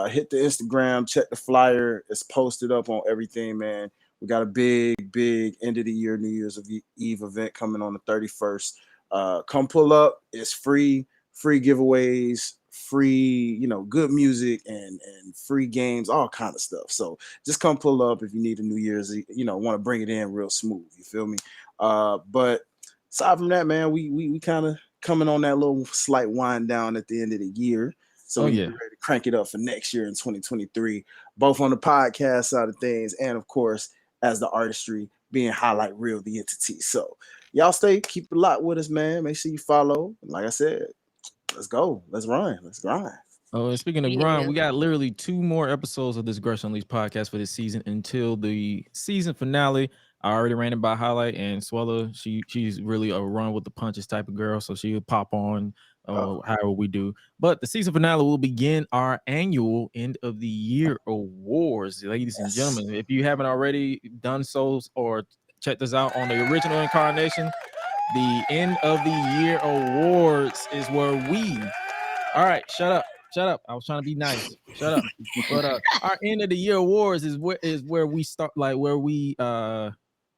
hit the Instagram, check the flyer. It's posted up on everything, man. We got a big end of the year New Year's Eve event coming on the 31st. Come pull up. It's free giveaways, free, good music and free games, all kind of stuff. So just come pull up if you need a New Year's, want to bring it in real smooth. You feel me? But aside from that, man, we kind of coming on that little slight wind down at the end of the year. So we're ready to crank it up for next year in 2023, both on the podcast side of things and, of course, as the artistry, being Hi-Lite Real, the entity. So y'all keep a lot with us, man. Make sure you follow. Like I said, let's go. Let's run. Let's grind. Oh, and speaking of grind, we got literally 2 more episodes of this Gresh Unleashed podcast for this season until the season finale. I already ran it by Hi-Lite, and Suela, she's really a run with the punches type of girl, so she'll pop on however we do. But the season finale will begin our annual end of the year awards. Ladies and gentlemen, if you haven't already done so or checked us out on the original incarnation, the end of the year awards is where all right, shut up. I was trying to be nice. Shut up. But our end of the year awards is where we start, like where we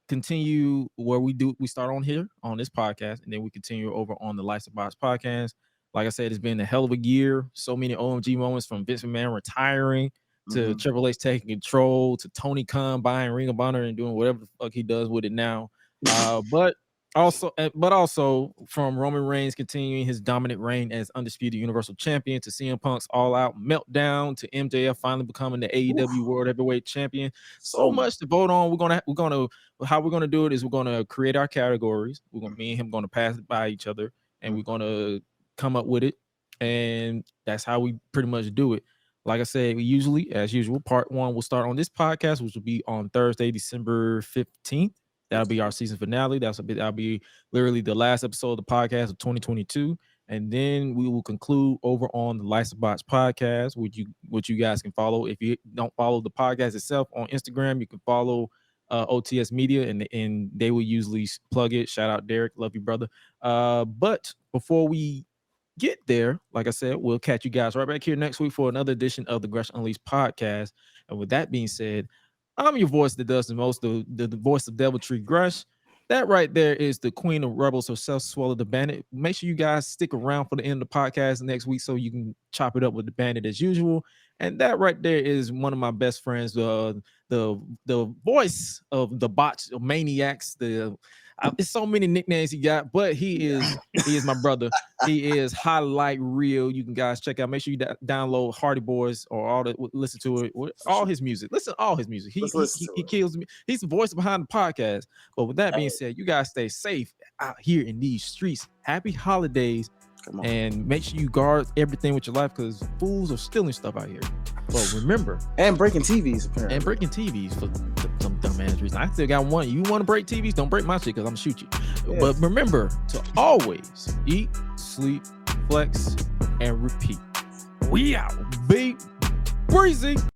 continue, where we start on here on this podcast, and then we continue over on the Lights of Box podcast. Like I said, it's been a hell of a year. So many OMG moments, from Vince McMahon retiring to Triple H taking control to Tony Khan buying Ring of Honor and doing whatever the fuck he does with it now. But also from Roman Reigns continuing his dominant reign as undisputed Universal Champion, to CM Punk's all-out meltdown, to MJF finally becoming the AEW World Heavyweight Champion. So much to vote on. How we're gonna do it is we're gonna create our categories. Me and him gonna pass it by each other, and we're gonna come up with it, and that's how we pretty much do it. Like I said, as usual, part 1 will start on this podcast, which will be on Thursday, December 15th. That'll be our season finale. That'll be literally the last episode of the podcast of 2022. And then we will conclude over on the Lights of Box podcast, which you guys can follow. If you don't follow the podcast itself on Instagram, you can follow OTS Media, and they will usually plug it. Shout out Derek, love you, brother. But before we get there, like I said, we'll catch you guys right back here next week for another edition of the Gresh Unleashed podcast. And with that being said, I'm your voice that does the most, the voice of Deviltry, Gresh. That right there is the queen of rebels herself, Suela the Bandit. Make sure you guys stick around for the end of the podcast next week so you can chop it up with the Bandit as usual. And that right there is one of my best friends, the voice of the botch of maniacs. It's so many nicknames he got, but he is my brother. He is Hi-Lite Real. You can guys check out. Make sure you download Hardy Boys or listen to it. All his music. Listen to all his music. He kills me. He's the voice behind the podcast. But with that being said, you guys stay safe out here in these streets. Happy holidays. And make sure you guard everything with your life because fools are stealing stuff out here. But remember, and breaking TVs apparently. And breaking TVs for some dumbass reason. I still got one. You want to break TVs? Don't break my shit because I'm gonna shoot you. Yeah. But remember to always eat, sleep, flex, and repeat. We out. Be breezy.